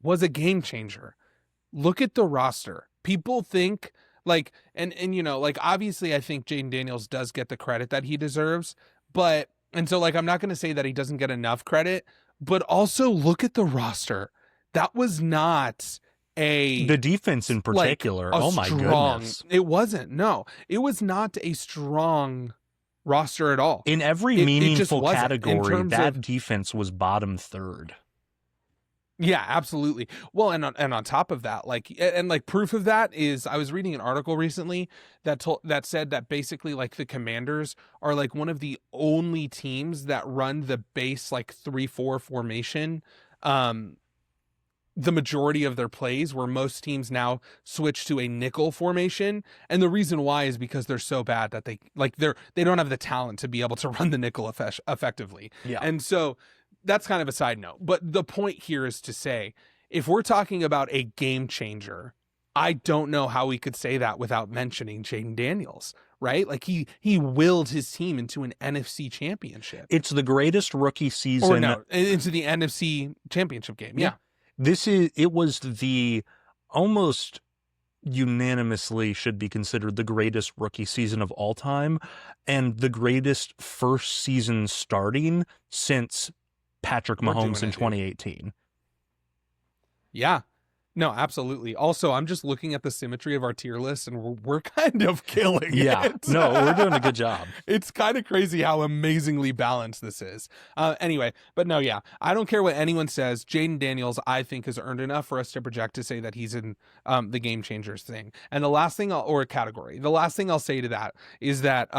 was a game changer. Look at the roster. People think like, and you know, like obviously I think Jaden Daniels does get the credit that he deserves, but, and so like, I'm not going to say that he doesn't get enough credit, but also look at the roster. That was not the defense in particular. Like oh my goodness. It wasn't. No, it was not a strong roster at all. In every meaningful category, that defense was bottom third. Yeah, absolutely. Well, and on top of that, like, and like proof of that is I was reading an article recently that said that basically like the Commanders are like one of the only teams that run the base like 3-4 formation. The majority of their plays, where most teams now switch to a nickel formation. And the reason why is because they're so bad that they don't have the talent to be able to run the nickel effectively. Yeah. And so that's kind of a side note. But the point here is to say, if we're talking about a game changer, I don't know how we could say that without mentioning Jaden Daniels, right? Like he willed his team into an NFC championship. It's the greatest rookie season. Or no, into the NFC championship game. Yeah. It was the almost unanimously should be considered the greatest rookie season of all time and the greatest first season starting since Patrick Mahomes in 2018. Yeah. No, absolutely. Also, I'm just looking at the symmetry of our tier list and we're kind of killing it. No, we're doing a good job. It's kind of crazy how amazingly balanced this is. Anyway, but no, yeah, I don't care what anyone says. Jaden Daniels, I think, has earned enough for us to project to say that he's in the game changers thing. And the last thing or category, the last thing I'll say to that is that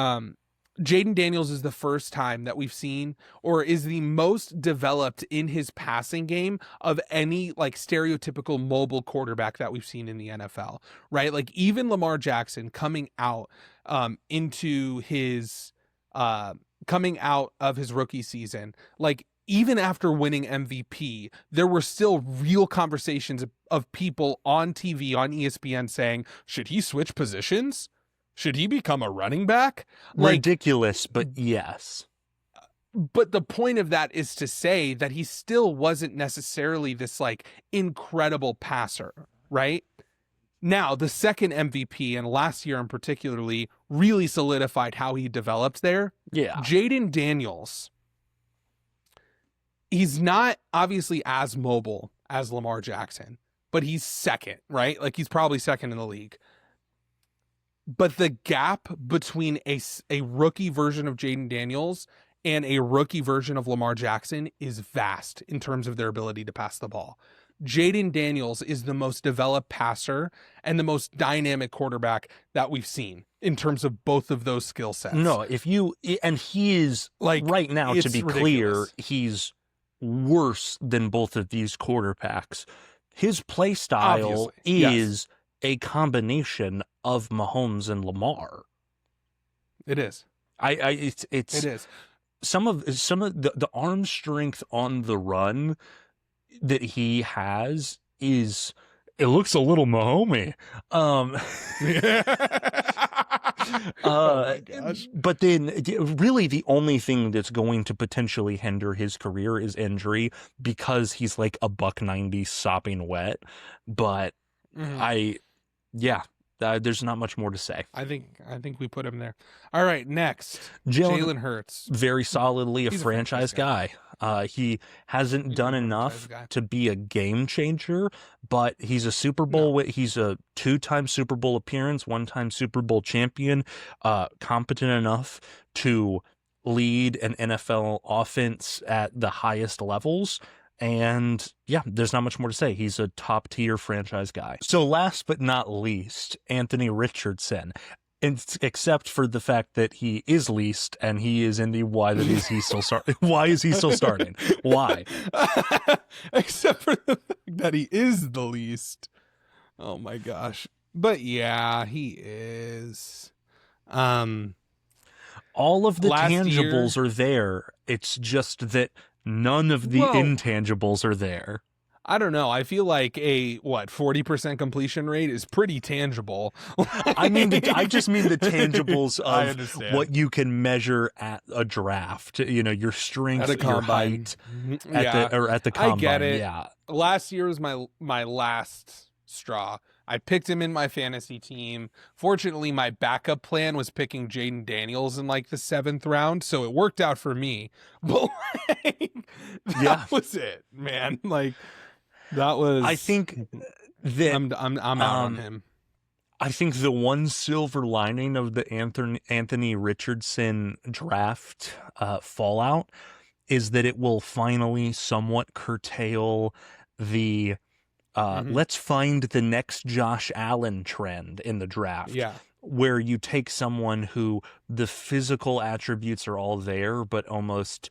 Jaden Daniels is the first time that we've seen, or is the most developed in his passing game of any like stereotypical mobile quarterback that we've seen in the NFL, right? Like even Lamar Jackson coming out into his coming out of his rookie season, like even after winning MVP, there were still real conversations of people on TV, on ESPN saying, should he switch positions? Should he become a running back? Ridiculous, but yes. But the point of that is to say that he still wasn't necessarily this like incredible passer, right? Now, the second MVP and last year in particularly really solidified how he developed there. Yeah. Jaden Daniels, he's not obviously as mobile as Lamar Jackson, but he's second, right? Like he's probably second in the league. But the gap between a rookie version of Jaden Daniels and a rookie version of Lamar Jackson is vast in terms of their ability to pass the ball. Jaden Daniels is the most developed passer and the most dynamic quarterback that we've seen in terms of both of those skill sets. No, and he is like right now, to be clear, he's worse than both of these quarterbacks. His play style is a combination of Mahomes and Lamar. It is. It is. Some of the arm strength on the run that he has is It looks a little Mahomey. Um, Oh my gosh. but then really the only thing that's going to potentially hinder his career is injury because he's like a buck 90 sopping wet. But Mhm. I, yeah, there's not much more to say. I think we put him there. All right, next, Jalen, Jalen Hurts. very solidly a He's a franchise guy. He hasn't He's a done franchise enough guy. to be a game changer, but he's a Super No. Bowl. He's a 2-time Super Bowl appearance, 1-time Super Bowl champion, competent enough to lead an NFL offense at the highest levels. And yeah, there's not much more to say. He's a top tier franchise guy. So last but not least, Anthony Richardson. Except for the fact that he is leased and he is in the why is he still starting? Why? Except for the fact that he is the least. Oh my gosh. But yeah, he is. All of the Last tangibles year, are there. It's just that none of the well, intangibles are there. I don't know. I feel like a 40% completion rate is pretty tangible. I mean, I just mean the tangibles I of understand. what you can measure at a draft. You know, your strength, At a your combine. height, Yeah, at the combine. I get it. Yeah, Last year was my last straw. I picked him in my fantasy team. Fortunately, my backup plan was picking Jaden Daniels in like the 7th round, so it worked out for me. But like, that was it, man. Like that was. I think that I'm out on him. I think the one silver lining of the Anthony Richardson draft fallout is that it will finally somewhat curtail the let's find the next Josh Allen trend in the draft. Yeah. Where you take someone who the physical attributes are all there, but almost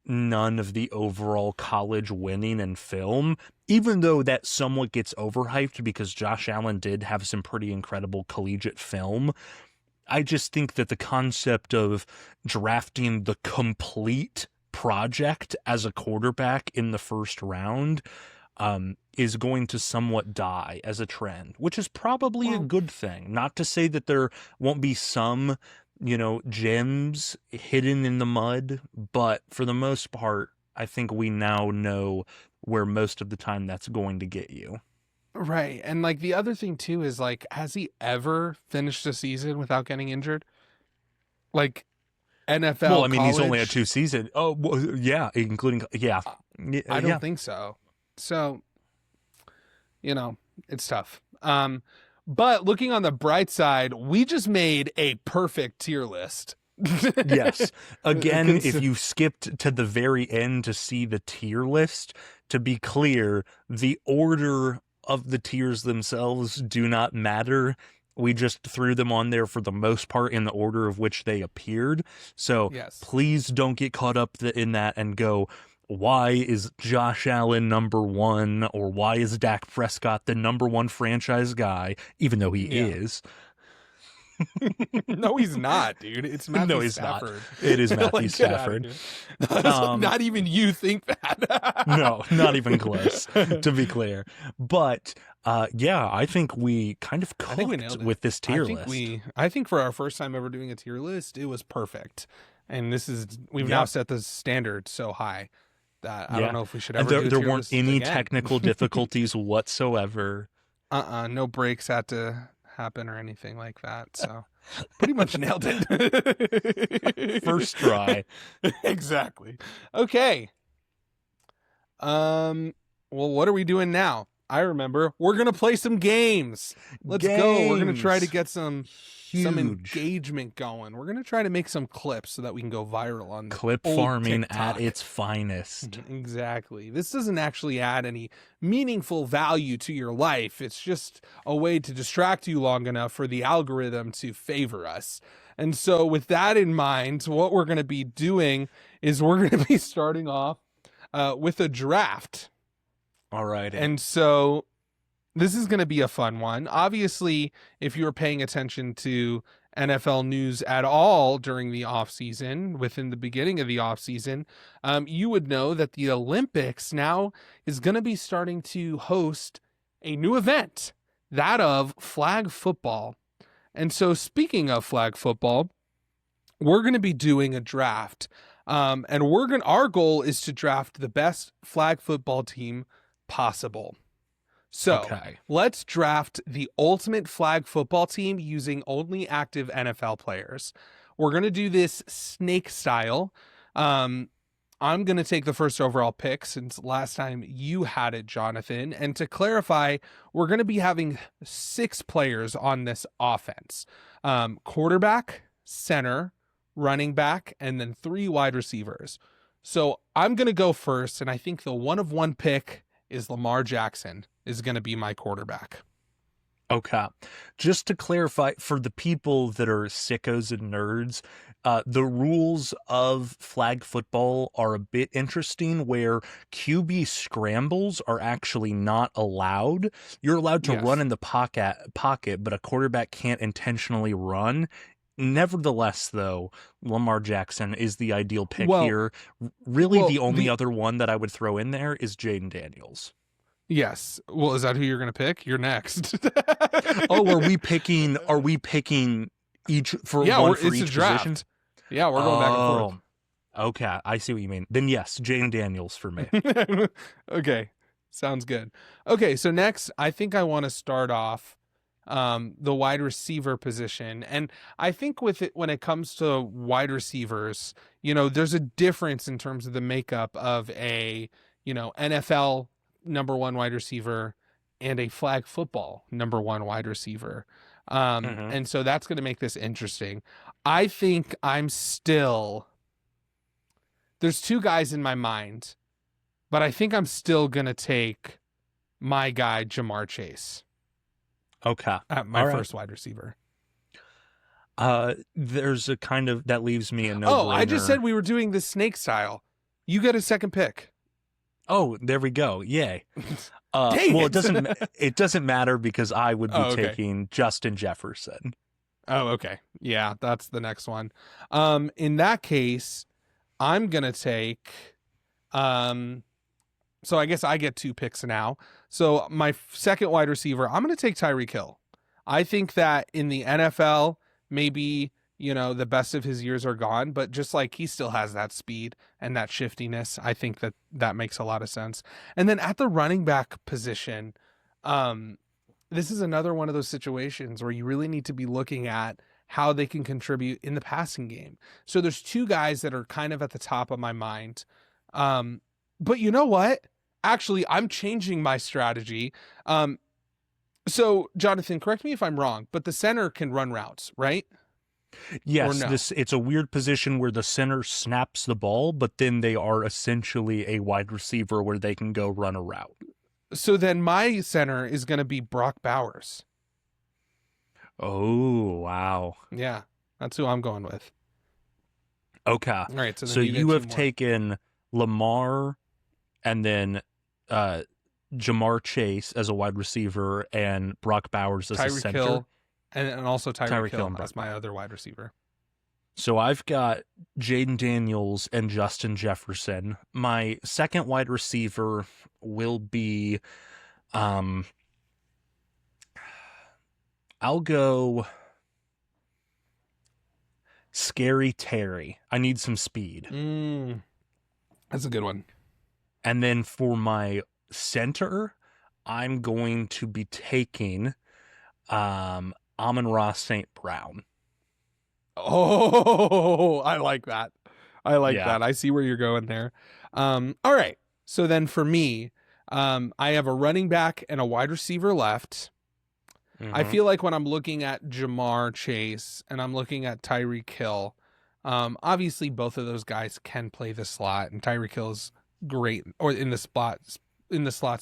none of the overall college winning and film, even though that somewhat gets overhyped because Josh Allen did have some pretty incredible collegiate film. I just think that the concept of drafting the complete project as a quarterback in the first round is going to somewhat die as a trend, which is probably a good thing. Not to say that there won't be some, gems hidden in the mud, but for the most part, I think we now know where most of the time that's going to get you. Right. And like the other thing too is like, has he ever finished a season without getting injured? Like NFL. Well, I mean, college, he's only had 2 seasons. Oh, well, yeah, including I don't think so. So, it's tough. But looking on the bright side, we just made a perfect tier list. Yes. Again, if you skipped to the very end to see the tier list, to be clear, the order of the tiers themselves do not matter. We just threw them on there for the most part in the order of which they appeared. So yes. Please don't get caught up in that and go, why is Josh Allen number 1, or why is Dak Prescott the number 1 franchise guy, even though he is. No, he's not, dude. It's Matthew Stafford. Not. It is Matthew Stafford. Not even you think that. No, not even close, to be clear. But yeah, I think we kind of cooked with this tier list. I think for our first time ever doing a tier list, it was perfect. And we've now set the standard so high that I don't know if we should ever do a tier there weren't list any again. technical difficulties whatsoever. No breaks had to happen or anything like that. So pretty much nailed it. First try. Exactly. Okay. Well, what are we doing now? I remember. We're going to play some games. Let's go. We're going to try to get some engagement going. We're going to try to make some clips so that we can go viral on clip farming TikTok. At its finest. Exactly. This doesn't actually add any meaningful value to your life. It's just a way to distract you long enough for the algorithm to favor us. And so with that in mind, what we're going to be doing is we're going to be starting off with a draft. All right. And so this is going to be a fun one. Obviously, if you were paying attention to NFL news at all during the offseason, within the beginning of the offseason, you would know that the Olympics now is going to be starting to host a new event, that of flag football. And so, speaking of flag football, we're going to be doing a draft. And our goal is to draft the best flag football team possible. So Okay. let's draft the ultimate flag football team using only active NFL players. We're going to do this snake style. I'm going to take the first overall pick since last time you had it, Jonathan. And to clarify, we're going to be having 6 players on this offense: quarterback, center, running back, and then 3 wide receivers. So I'm going to go first, and I think the 1 of 1 pick is Lamar Jackson is going to be my quarterback. Okay. Just to clarify, for the people that are sickos and nerds, the rules of flag football are a bit interesting where QB scrambles are actually not allowed. You're allowed to run in the pocket, but a quarterback can't intentionally run. Nevertheless, though, Lamar Jackson is the ideal pick here. Really, the only other one that I would throw in there is Jaden Daniels. Yes. Well, is that who you're going to pick? You're next. Oh, are we picking each for one for each position? Yeah, we're going back and forth. Okay, I see what you mean. Then yes, Jaden Daniels for me. Okay, sounds good. Okay, so next, I think I want to start off the wide receiver position. And I think with it, when it comes to wide receivers, there's a difference in terms of the makeup of a, NFL number 1 wide receiver and a flag football number 1 wide receiver. And so that's going to make this interesting. I think there's 2 guys in my mind, but I think I'm still going to take my guy, Jamar Chase. Okay. At my first wide receiver. There's a kind of, that leaves me a no-brainer. Oh, I just said we were doing the snake style. You get a second pick. Oh, there we go. Yay. Well, it doesn't matter because I would be taking Justin Jefferson. Oh, okay. Yeah, that's the next one. In that case, I'm going to take so I guess I get 2 picks now. So my second wide receiver, I'm going to take Tyreek Hill. I think that in the NFL, maybe, the best of his years are gone, but just like he still has that speed and that shiftiness, I think that makes a lot of sense. And then at the running back position, this is another one of those situations where you really need to be looking at how they can contribute in the passing game. So there's 2 guys that are kind of at the top of my mind. But you know what? Actually, I'm changing my strategy. So Jonathan, correct me if I'm wrong, but the center can run routes, right? Yes, no? It's a weird position where the center snaps the ball, but then they are essentially a wide receiver where they can go run a route. So then my center is going to be Brock Bowers. Oh, wow. Yeah, that's who I'm going with. Okay. All right, so you have taken Lamar and then Jamar Chase as a wide receiver and Brock Bowers as a center. Hill, and also Tyreek Hill as my other wide receiver. So I've got Jaden Daniels and Justin Jefferson. My second wide receiver will be I'll go Scary Terry. I need some speed. That's a good one. And then for my center, I'm going to be taking Amon-Ra St. Brown. Oh, I like that. I like that. I see where you're going there. All right. So then for me, I have a running back and a wide receiver left. I feel like when I'm looking at Jamar Chase and I'm looking at Tyreek Hill, obviously both of those guys can play the slot, and Tyreek Hill's great, or in the slot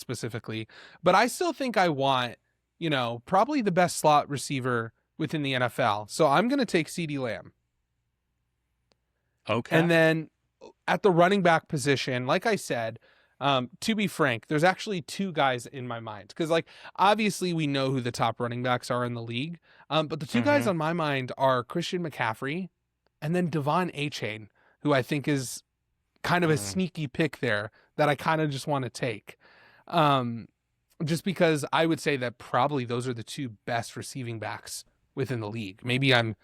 specifically. But I still think I want, probably the best slot receiver within the NFL. So I'm going to take CeeDee Lamb. Okay. And then at the running back position, like I said, to be frank, there's actually 2 guys in my mind. Because, obviously we know who the top running backs are in the league. But the 2 guys on my mind are Christian McCaffrey and then Devon Achane, who I think is kind of a sneaky pick there that I kind of just want to take. just because I would say that probably those are the two best receiving backs within the league. Maybe I'm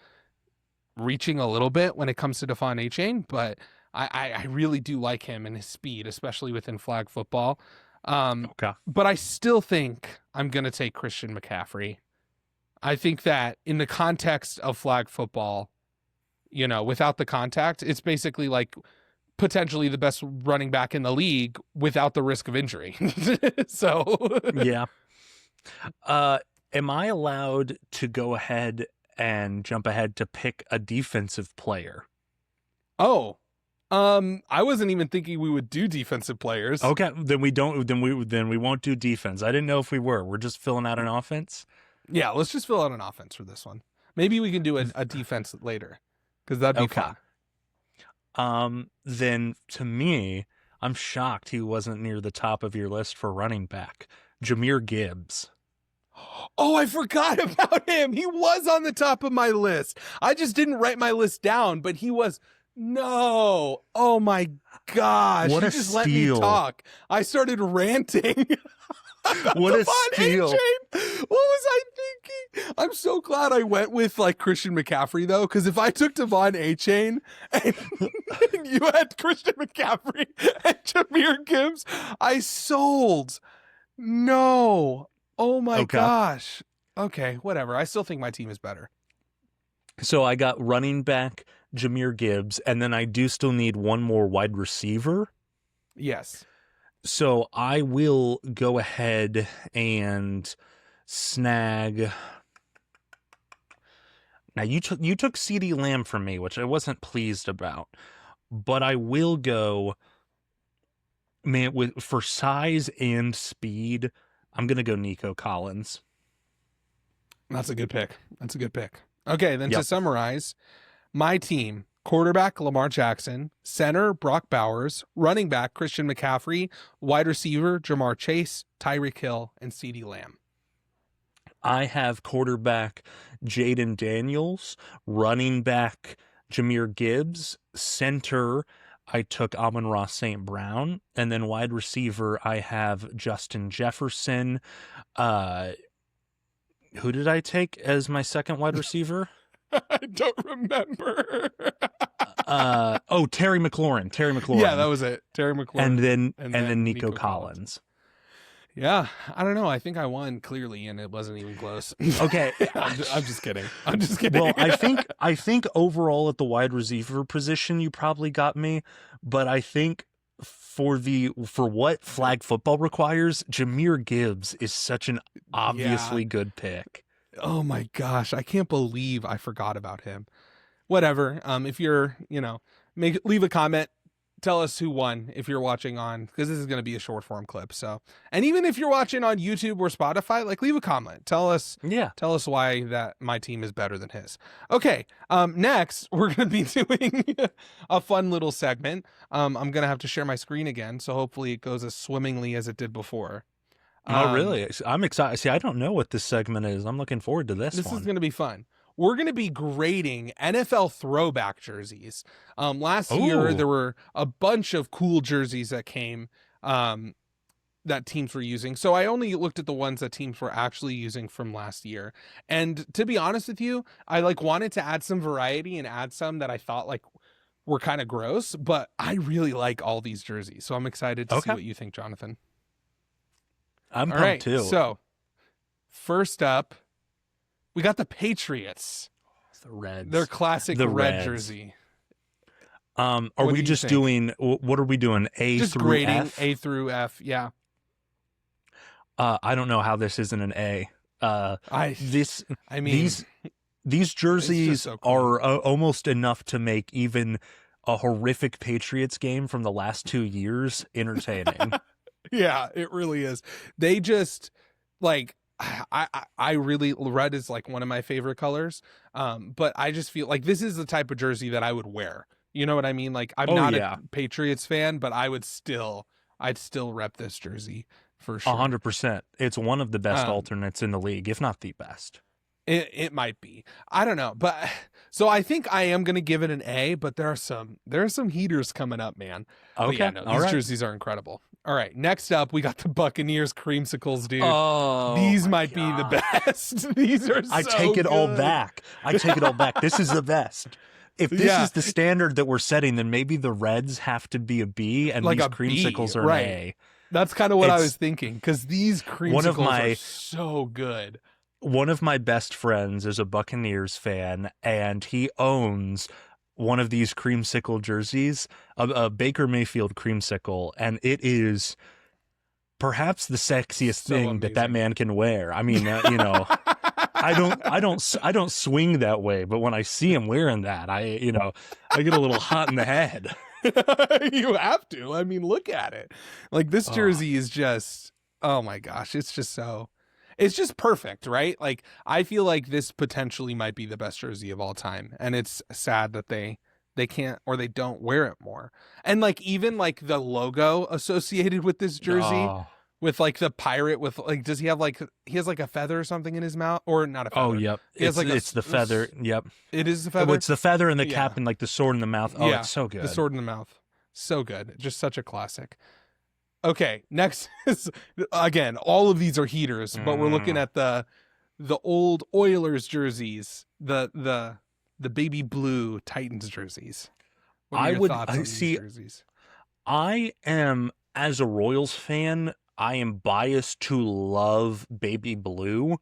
reaching a little bit when it comes to Devon Achane, but I really do like him and his speed, especially within flag football. Okay. But I still think I'm going to take Christian McCaffrey. I think that in the context of flag football, without the contact, it's basically like potentially the best running back in the league without the risk of injury. So Yeah. Am I allowed to go ahead and jump ahead to pick a defensive player? Oh, I wasn't even thinking we would do defensive players. Okay, then we don't. Then we won't do defense. I didn't know if we were. We're just filling out an offense. Yeah, let's just fill out an offense for this one. Maybe we can do a defense later, because that'd be Okay. fun. Then to me, I'm shocked he wasn't near the top of your list for running back. Jahmyr Gibbs. Oh, I forgot about him. He was on the top of my list. I just didn't write my list down, but he was. No. Oh my gosh. What You a just steal. let me talk. I started ranting. What a Devon steal. Achane. What was I thinking? I'm so glad I went with like Christian McCaffrey though, because if I took Devon Achane and you had Christian McCaffrey and Jahmyr Gibbs, I sold. No. Oh my Okay. gosh. Okay, whatever. I still think my team is better. So I got running back Jahmyr Gibbs, and then I do still need one more wide receiver. Yes. So I will go ahead and snag. Now you took CeeDee Lamb from me, which I wasn't pleased about, but I will go, man, for size and speed. I'm gonna go Nico Collins. That's a good pick. That's a good pick. Okay, then to Yep. summarize, my team: quarterback Lamar Jackson, center Brock Bowers, running back Christian McCaffrey, wide receiver Jamar Chase, Tyreek Hill, and CeeDee Lamb. I have quarterback Jaden Daniels, running back Jahmyr Gibbs, center I took Amon-Ra St. Brown, and then wide receiver I have Justin Jefferson. Who did I take as my second wide receiver? I don't remember. Terry McLaurin. Yeah, that was it. Terry McLaurin. And then Nico Collins. Yeah, I don't know. I think I won clearly, and it wasn't even close. Okay, I'm just kidding. I'm just kidding. Well, I think overall at the wide receiver position you probably got me, but I think for what flag football requires, Jahmyr Gibbs is such an obviously good pick. Oh my gosh, I can't believe I forgot about him. Whatever. If you're, leave a comment. Tell us who won if you're watching on, because this is going to be a short form clip. So, and even if you're watching on YouTube or Spotify, like leave a comment. Tell us why that my team is better than his. Okay. Next we're going to be doing a fun little segment. I'm going to have to share my screen again. So hopefully it goes as swimmingly as it did before. Oh, really? I'm excited. See, I don't know what this segment is. I'm looking forward to this one. This is going to be fun. We're going to be grading NFL throwback jerseys. Last year, there were a bunch of cool jerseys that came that teams were using. So I only looked at the ones that teams were actually using from last year. And to be honest with you, I wanted to add some variety and add some that I thought were kind of gross, but I really like all these jerseys. So I'm excited to see what you think, Jonathan. I'm pumped too. So first up, we got the Patriots. The Reds. Their classic red jersey. Are we just doing, what are we doing? Just through grading F? A through F, yeah. I don't know how this isn't an A. These jerseys so cool. are almost enough to make even a horrific Patriots game from the last 2 years entertaining. Yeah, it really is. They just I really, red is one of my favorite colors. But I just feel like this is the type of jersey that I would wear. You know what I mean? I'm not a Patriots fan, but I'd still rep this jersey for sure. 100%. It's one of the best alternates in the league, if not the best. It might be. I don't know, but so I think I am going to give it an A. But there are some heaters coming up, man. Okay, these jerseys are incredible. All right. Next up, we got the Buccaneers creamsicles, dude. Oh These my might be the God. best. These are I so take it all good. back. I take it all back. This is the best. If this Yeah, is the standard that we're setting, then maybe the Reds have to be a B and like these a B, creamsicles are an right? A. That's kind of what I was It's thinking because these one of creamsicles are my so good. one of my best friends is a Buccaneers fan, and he owns one of these creamsicle jerseys, a Baker Mayfield creamsicle, and it is perhaps the sexiest So thing that amazing. man can wear. I mean, I don't swing that way, but when I see him wearing that, I get a little hot in the head. You have to. I mean, look at it. Like this Oh, jersey is just, oh my gosh, it's just perfect, right? Like I feel like this potentially might be the best jersey of all time, and it's sad that they can't or they don't wear it more. And like even like the logo associated with this jersey oh, with like the pirate with like does he has like a feather or something in his mouth or not a oh, feather. yep. He has like It's the feather. Yep. it is the Oh, feather. it's the feather and the Yeah. cap and like the sword in the mouth. Oh, Yeah. it's so The good. sword in the mouth. So good. Just such a classic. Okay, next is again, all of these are heaters, but we're looking Mm. at the old Oilers jerseys, the baby blue Titans jerseys. What are I your would thoughts I on these see. jerseys? I am, as a Royals fan, I am biased to love baby blue.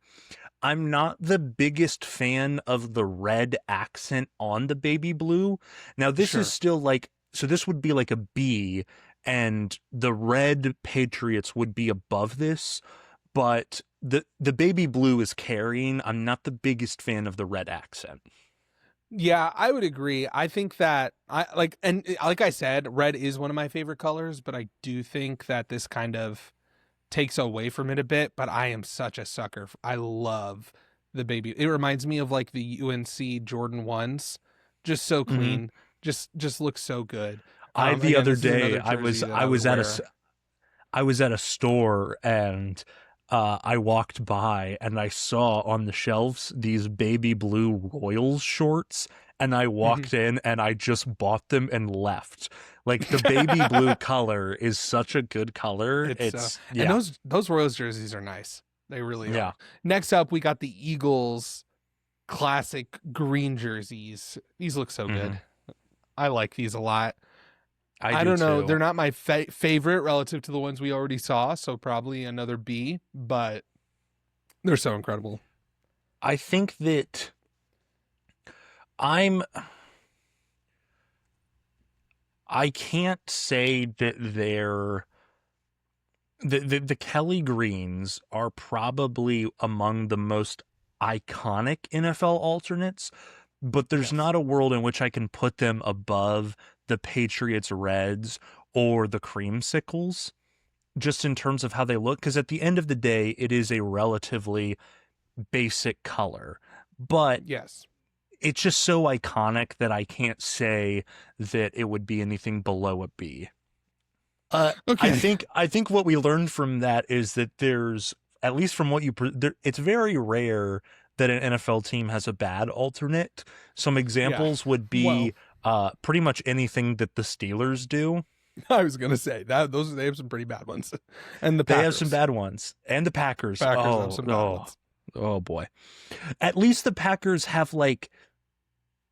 I'm not the biggest fan of the red accent on the baby blue. Now, this is Sure. still like, so this would be like a B, and the red Patriots would be above this, but the baby blue is carrying. I'm not the biggest fan of the red accent. Yeah, I would agree. I think that I like and like I said, red is one of my favorite colors, but I do think that this kind of takes away from it a bit, but I am such a sucker. I love the baby. It reminds me of like the UNC Jordan ones. Just so hmm clean. Just looks so good. The Again, other this is day, another jersey that I I would was at wear. I was at a store and I walked by and I saw on the shelves these baby blue Royals shorts. And I Mhm. walked in and I just bought them and left. Like the baby blue color is such a good color. It's It's, and yeah, those Royals jerseys are nice. They really yeah, are. Next up, we got the Eagles classic green jerseys. These look so hmm good. I like these a lot. I I do don't know. too. They're not my favorite relative to the ones we already saw, so probably another B, but they're so incredible. I think that I'm, I can't say that the Kelly Greens are probably among the most iconic NFL alternates, but there's Yes. not a world in which I can put them above the Patriots Reds or the Creamsicles, just in terms of how they look. Because at the end of the day, it is a relatively basic color, but Yes. it's just so iconic that I can't say that it would be anything below a B. Okay. I think what we learned from that is that there's, at least from what it's very rare that an NFL team has a bad alternate. Some Yeah. examples would Well, be pretty much anything that the Steelers do. I was gonna say that those they have some pretty bad ones, and the They have some Packers. bad ones, and the Packers. Packers have some bad ones. Oh boy. At least the Packers have like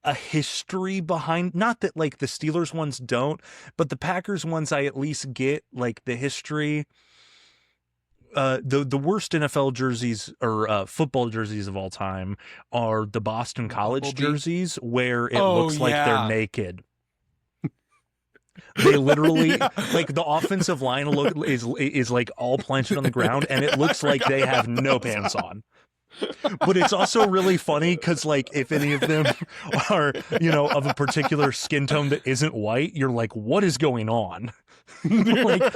a history behind, not that like the Steelers ones don't, but the Packers ones I at least get like the history. The worst NFL jerseys or football jerseys of all time are the Boston College Bumblebee. jerseys where it Oh looks like they're yeah. naked. They literally, Yeah. like, the offensive line is like all planted on the ground and it I looks like forgot they about have no those. pants on. But it's also really funny because, like, if any of them are, of a particular skin tone that isn't white, you're like, what is going on? Like,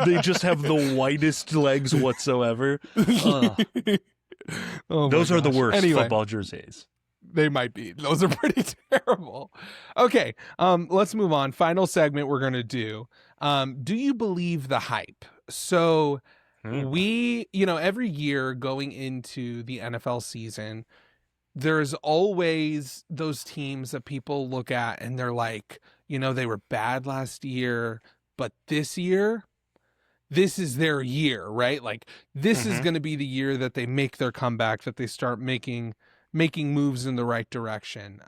they just have the whitest legs whatsoever. Ugh. Oh my Those are the gosh. worst Anyway, football jerseys. they might be. Those are pretty terrible. Okay, let's move on. Final segment we're gonna do. Do you believe the hype? So Hmm. we, every year going into the NFL season, there's always those teams that people look at and they're like, they were bad last year, but this year this is their year, right? Like this is Hmm. going to be the year that they make their comeback, that they start making moves in the right direction.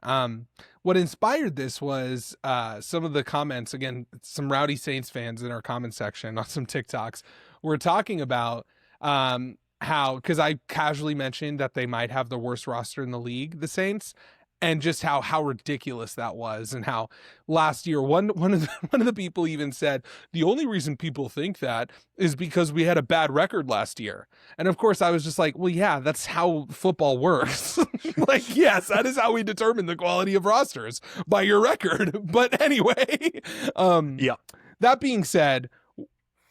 What inspired this was some of the comments. Again, some Rowdy Saints fans in our comment section on some TikToks were talking about how, because I casually mentioned that they might have the worst roster in the league, the Saints, and just how ridiculous that was, and how last year one of the people even said the only reason people think that is because we had a bad record last year. And of course I was just like, well, yeah, that's how football works. Like, yes, that is how we determine the quality of rosters, by your record. But anyway, um Yeah. that being said,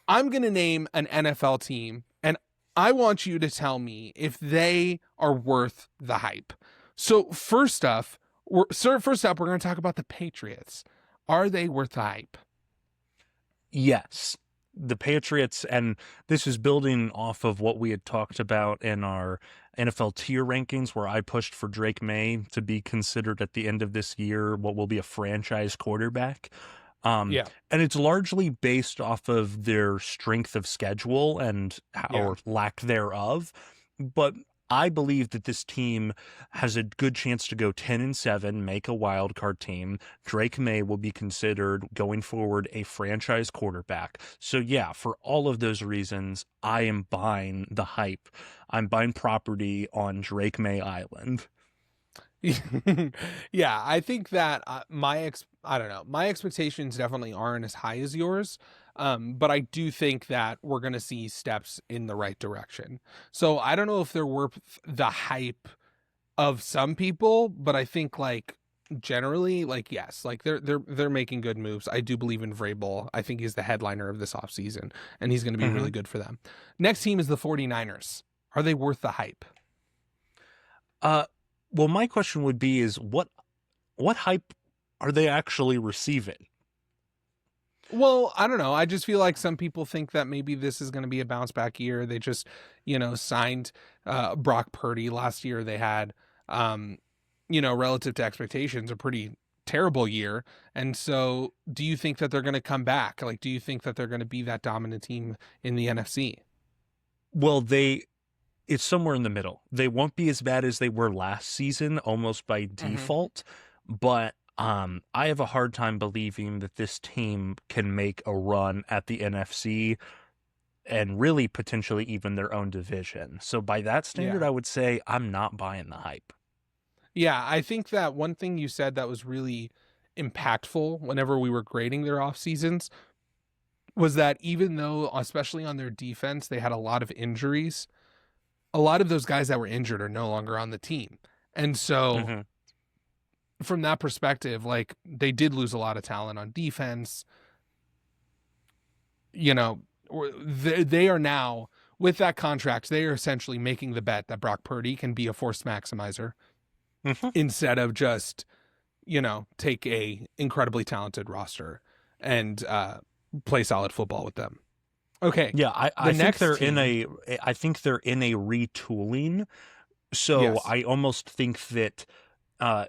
I'm going to name an NFL team, and I want you to tell me if they are worth the hype. So first up, we're going to talk about the Patriots. Are they worth the hype? Yes. The Patriots, and this is building off of what we had talked about in our NFL tier rankings, where I pushed for Drake May to be considered at the end of this year what will be a franchise quarterback. Um, Yeah, and it's largely based off of their strength of schedule and yeah. or lack thereof. But I believe that this team has a good chance to go 10-7, make a wild card team. Drake May will be considered going forward a franchise quarterback. So yeah, for all of those reasons, I am buying the hype. I'm buying property on Drake May Island. Yeah, I think that I don't know, my expectations definitely aren't as high as yours, but I do think that we're going to see steps in the right direction. So I don't know if they're worth the hype of some people, but I think like generally, like, yes, like they're making good moves. I do believe in Vrabel. I think he's the headliner of this offseason, and he's going to be Hmm. really good for them. Next team is the 49ers. Are they worth the hype? Uh, well, my question would be is what hype are they actually receiving? Well, I don't know. I just feel like some people think that maybe this is going to be a bounce back year. They just, signed Brock Purdy last year. They had, um, relative to expectations, a pretty terrible year. And so, do you think that they're going to come back? Like, do you think that they're going to be that dominant team in the NFC? Well, it's somewhere in the middle. They won't be as bad as they were last season, almost by Hmm. default, but I have a hard time believing that this team can make a run at the NFC and really potentially even their own division. So by that standard, Yeah. I would say I'm not buying the hype. Yeah. I think that one thing you said that was really impactful whenever we were grading their off seasons was that even though, especially on their defense, they had a lot of injuries, a lot of those guys that were injured are no longer on the team. And so, Hmm. from that perspective, like they did lose a lot of talent on defense. You know, they are now, with that contract, they are essentially making the bet that Brock Purdy can be a force maximizer Hmm. instead of just, take a incredibly talented roster and play solid football with them. Okay, Yeah, I, the I think next they're in team. a I think they're in a retooling. So Yes. I almost think that uh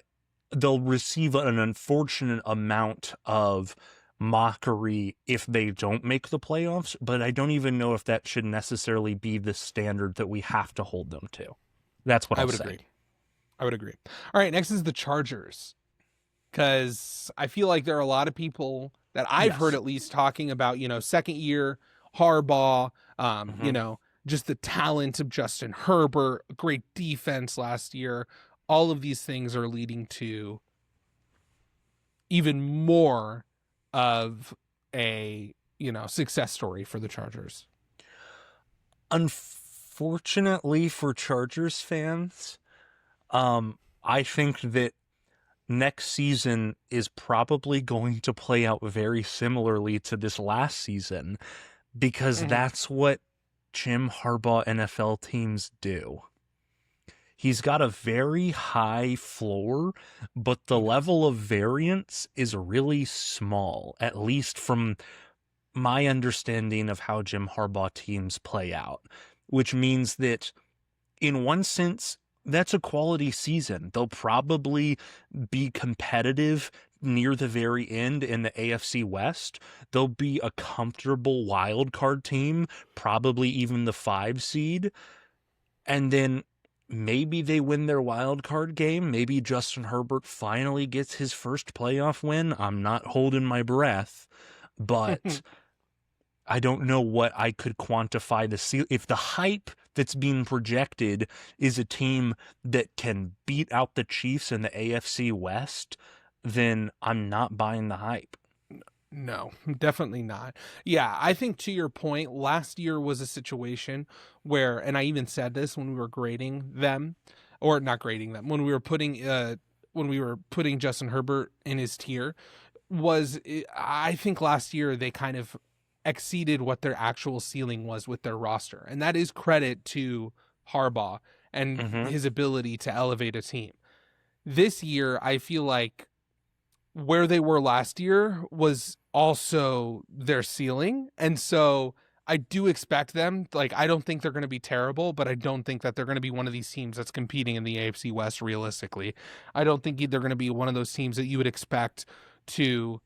they'll receive an unfortunate amount of mockery if they don't make the playoffs, but I don't even know if that should necessarily be the standard that we have to hold them to. That's what I I'll would say. agree. I would agree. All right, next is the Chargers. Because I feel like there are a lot of people that I've heard Yes. at least talking about, second year Harbaugh, Hmm. just the talent of Justin Herbert, great defense last year. All of these things are leading to even more of a, success story for the Chargers. Unfortunately for Chargers fans, I think that next season is probably going to play out very similarly to this last season because Hmm. that's what Jim Harbaugh NFL teams do. He's got a very high floor, but the Okay. level of variance is really small, at least from my understanding of how Jim Harbaugh teams play out, which means that in one sense, that's a quality season. They'll probably be competitive near the very end in the AFC West, they'll be a comfortable wild card team, probably even the 5 seed. And then maybe they win their wild card game. Maybe Justin Herbert finally gets his first playoff win. I'm not holding my breath, but I don't know what I could quantify if the hype that's being projected is a team that can beat out the Chiefs in the AFC West, then I'm not buying the hype. No, definitely not. Yeah, I think to your point, last year was a situation where, and I even said this when we were grading them, or not grading them, when we were putting Justin Herbert in his tier, I think last year they kind of exceeded what their actual ceiling was with their roster. And that is credit to Harbaugh and his ability to elevate a team. This year, I feel like where they were last year was also their ceiling. And so I do expect them, like, I don't think they're going to be terrible, but I don't think that they're going to be one of these teams that's competing in the AFC West realistically. I don't think they're going to be one of those teams that you would expect to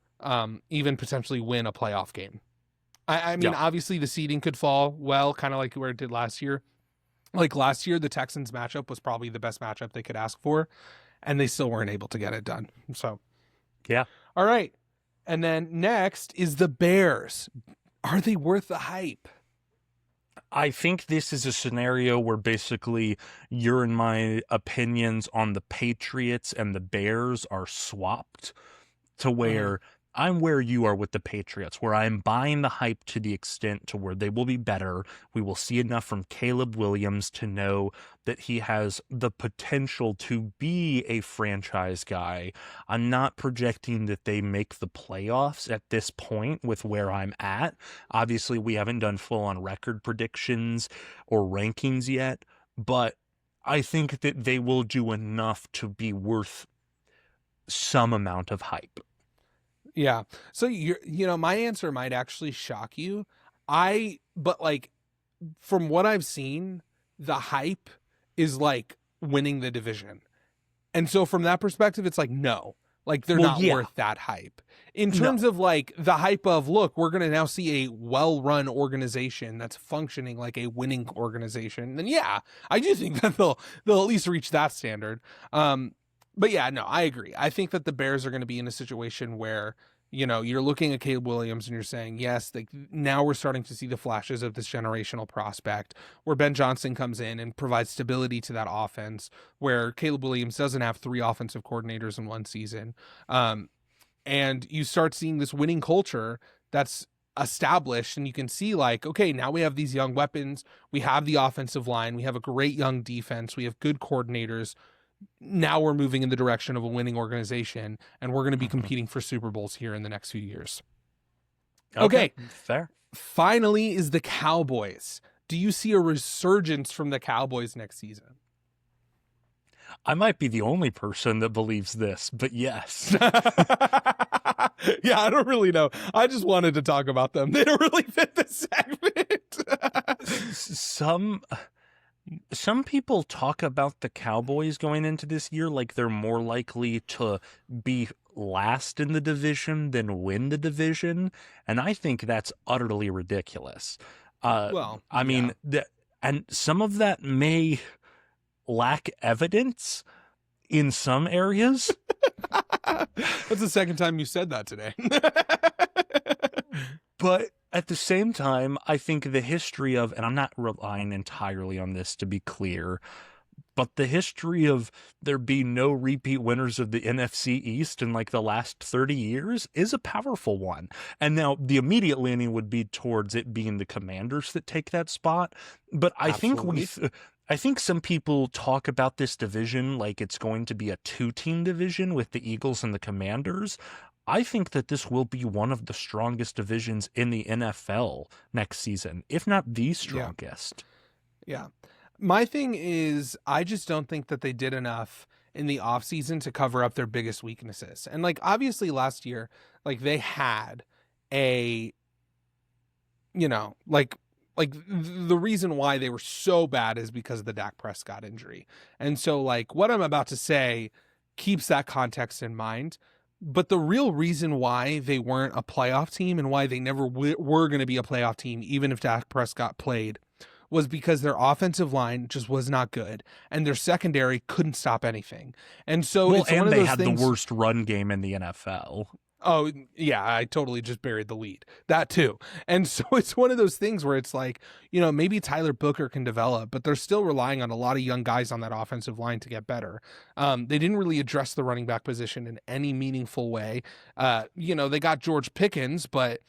even potentially win a playoff game. I mean, obviously the seeding could fall well, kind of like where it did last year. Like last year, the Texans matchup was probably the best matchup they could ask for, and they still weren't able to get it done. So, yeah. All right. And then next is the Bears. Are they worth the hype? I think this is a scenario where basically your and my opinions on the Patriots and the Bears are swapped to where I'm where you are with the Patriots, where I'm buying the hype to the extent to where they will be better. We will see enough from Caleb Williams to know that he has the potential to be a franchise guy. I'm not projecting that they make the playoffs at this point with where I'm at. Obviously, we haven't done full-on record predictions or rankings yet, but I think that they will do enough to be worth some amount of hype. Yeah. So my answer might actually shock you. But like from what I've seen, the hype is like winning the division. And so from that perspective, it's like, no, like they're not worth that hype. In terms of like the hype of, look, we're going to now see a well-run organization that's functioning like a winning organization. Then yeah, I do think that they'll at least reach that standard. But yeah, no, I agree. I think that the Bears are going to be in a situation where, you're looking at Caleb Williams and you're saying, yes, now we're starting to see the flashes of this generational prospect where Ben Johnson comes in and provides stability to that offense, where Caleb Williams doesn't have 3 offensive coordinators in one season. And you start seeing this winning culture that's established, and you can see like, okay, now we have these young weapons. We have the offensive line. We have a great young defense. We have good coordinators. Now we're moving in the direction of a winning organization, and we're going to be competing for Super Bowls here in the next few years. Okay. Fair. Finally is the Cowboys. Do you see a resurgence from the Cowboys next season? I might be the only person that believes this, but yes. Yeah, I don't really know. I just wanted to talk about them. They don't really fit the segment. Some people talk about the Cowboys going into this year like they're more likely to be last in the division than win the division, and I think that's utterly ridiculous. I mean, and some of that may lack evidence in some areas. That's the second time you said that today. But at the same time, I think the history of, and I'm not relying entirely on this to be clear, but the history of there being no repeat winners of the NFC East in like the last 30 years is a powerful one. And now the immediate leaning would be towards it being the Commanders that take that spot. But I think some people talk about this division like it's going to be a 2-team division with the Eagles and the Commanders. I think that this will be one of the strongest divisions in the NFL next season, if not the strongest. Yeah. My thing is, I just don't think that they did enough in the offseason to cover up their biggest weaknesses. And like, obviously last year, like they had a, like the reason why they were so bad is because of the Dak Prescott injury. And so like what I'm about to say keeps that context in mind. But the real reason why they weren't a playoff team and why they never were going to be a playoff team, even if Dak Prescott played, was because their offensive line just was not good and their secondary couldn't stop anything. And so Well, it's one and of they those had things. the worst run game in the NFL. Oh, yeah, I totally just buried the lead. That too. And so it's one of those things where it's like, maybe Tyler Booker can develop, but they're still relying on a lot of young guys on that offensive line to get better. They didn't really address the running back position in any meaningful way. They got George Pickens, but,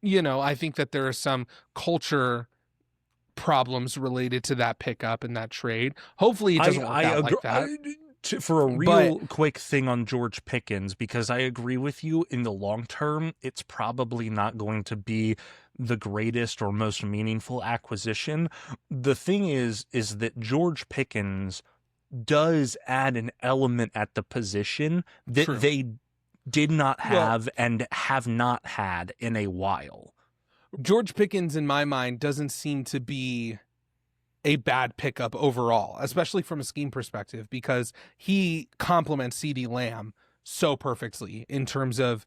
I think that there are some culture problems related to that pickup and that trade. Hopefully it doesn't work out like that. For a real quick thing on George Pickens, because I agree with you, in the long term, it's probably not going to be the greatest or most meaningful acquisition. The thing is that George Pickens does add an element at the position that True. they did not have and have not had in a while. George Pickens, in my mind, doesn't seem to be a bad pickup overall, especially from a scheme perspective, because he complements CeeDee Lamb so perfectly in terms of,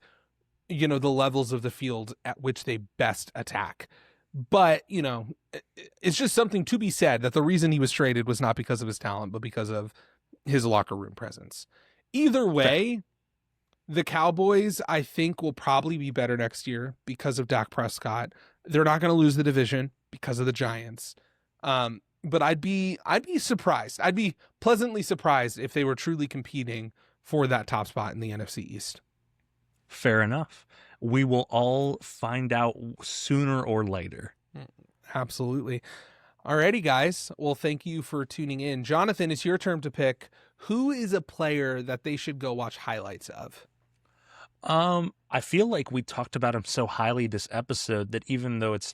the levels of the field at which they best attack. But, it's just something to be said that the reason he was traded was not because of his talent, but because of his locker room presence. Either way, the Cowboys, I think, will probably be better next year because of Dak Prescott. They're not going to lose the division because of the Giants. But I'd be surprised. I'd be pleasantly surprised if they were truly competing for that top spot in the NFC East. Fair enough. We will all find out sooner or later. Absolutely. Alrighty, guys. Well, thank you for tuning in. Jonathan, it's your turn to pick. Who is a player that they should go watch highlights of? I feel like we talked about him so highly this episode that even though it's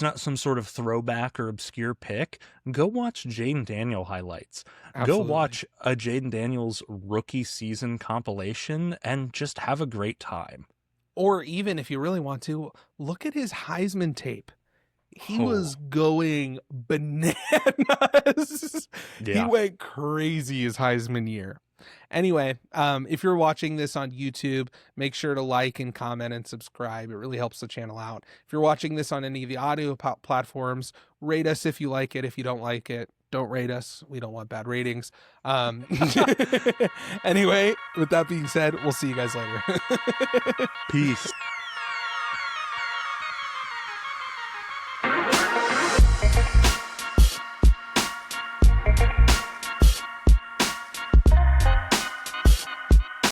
not some sort of throwback or obscure pick, go watch Jaden Daniel highlights. Absolutely. Go watch a Jaden Daniels rookie season compilation and just have a great time. Or even if you really want to, look at his Heisman tape. He was going bananas. Yeah. He went crazy his Heisman year. Anyway, if you're watching this on YouTube, make sure to like and comment and subscribe. It really helps the channel out. If you're watching this on any of the audio platforms, rate us if you like it. If you don't like it, don't rate us. We don't want bad ratings. Anyway, with that being said, we'll see you guys later. Peace.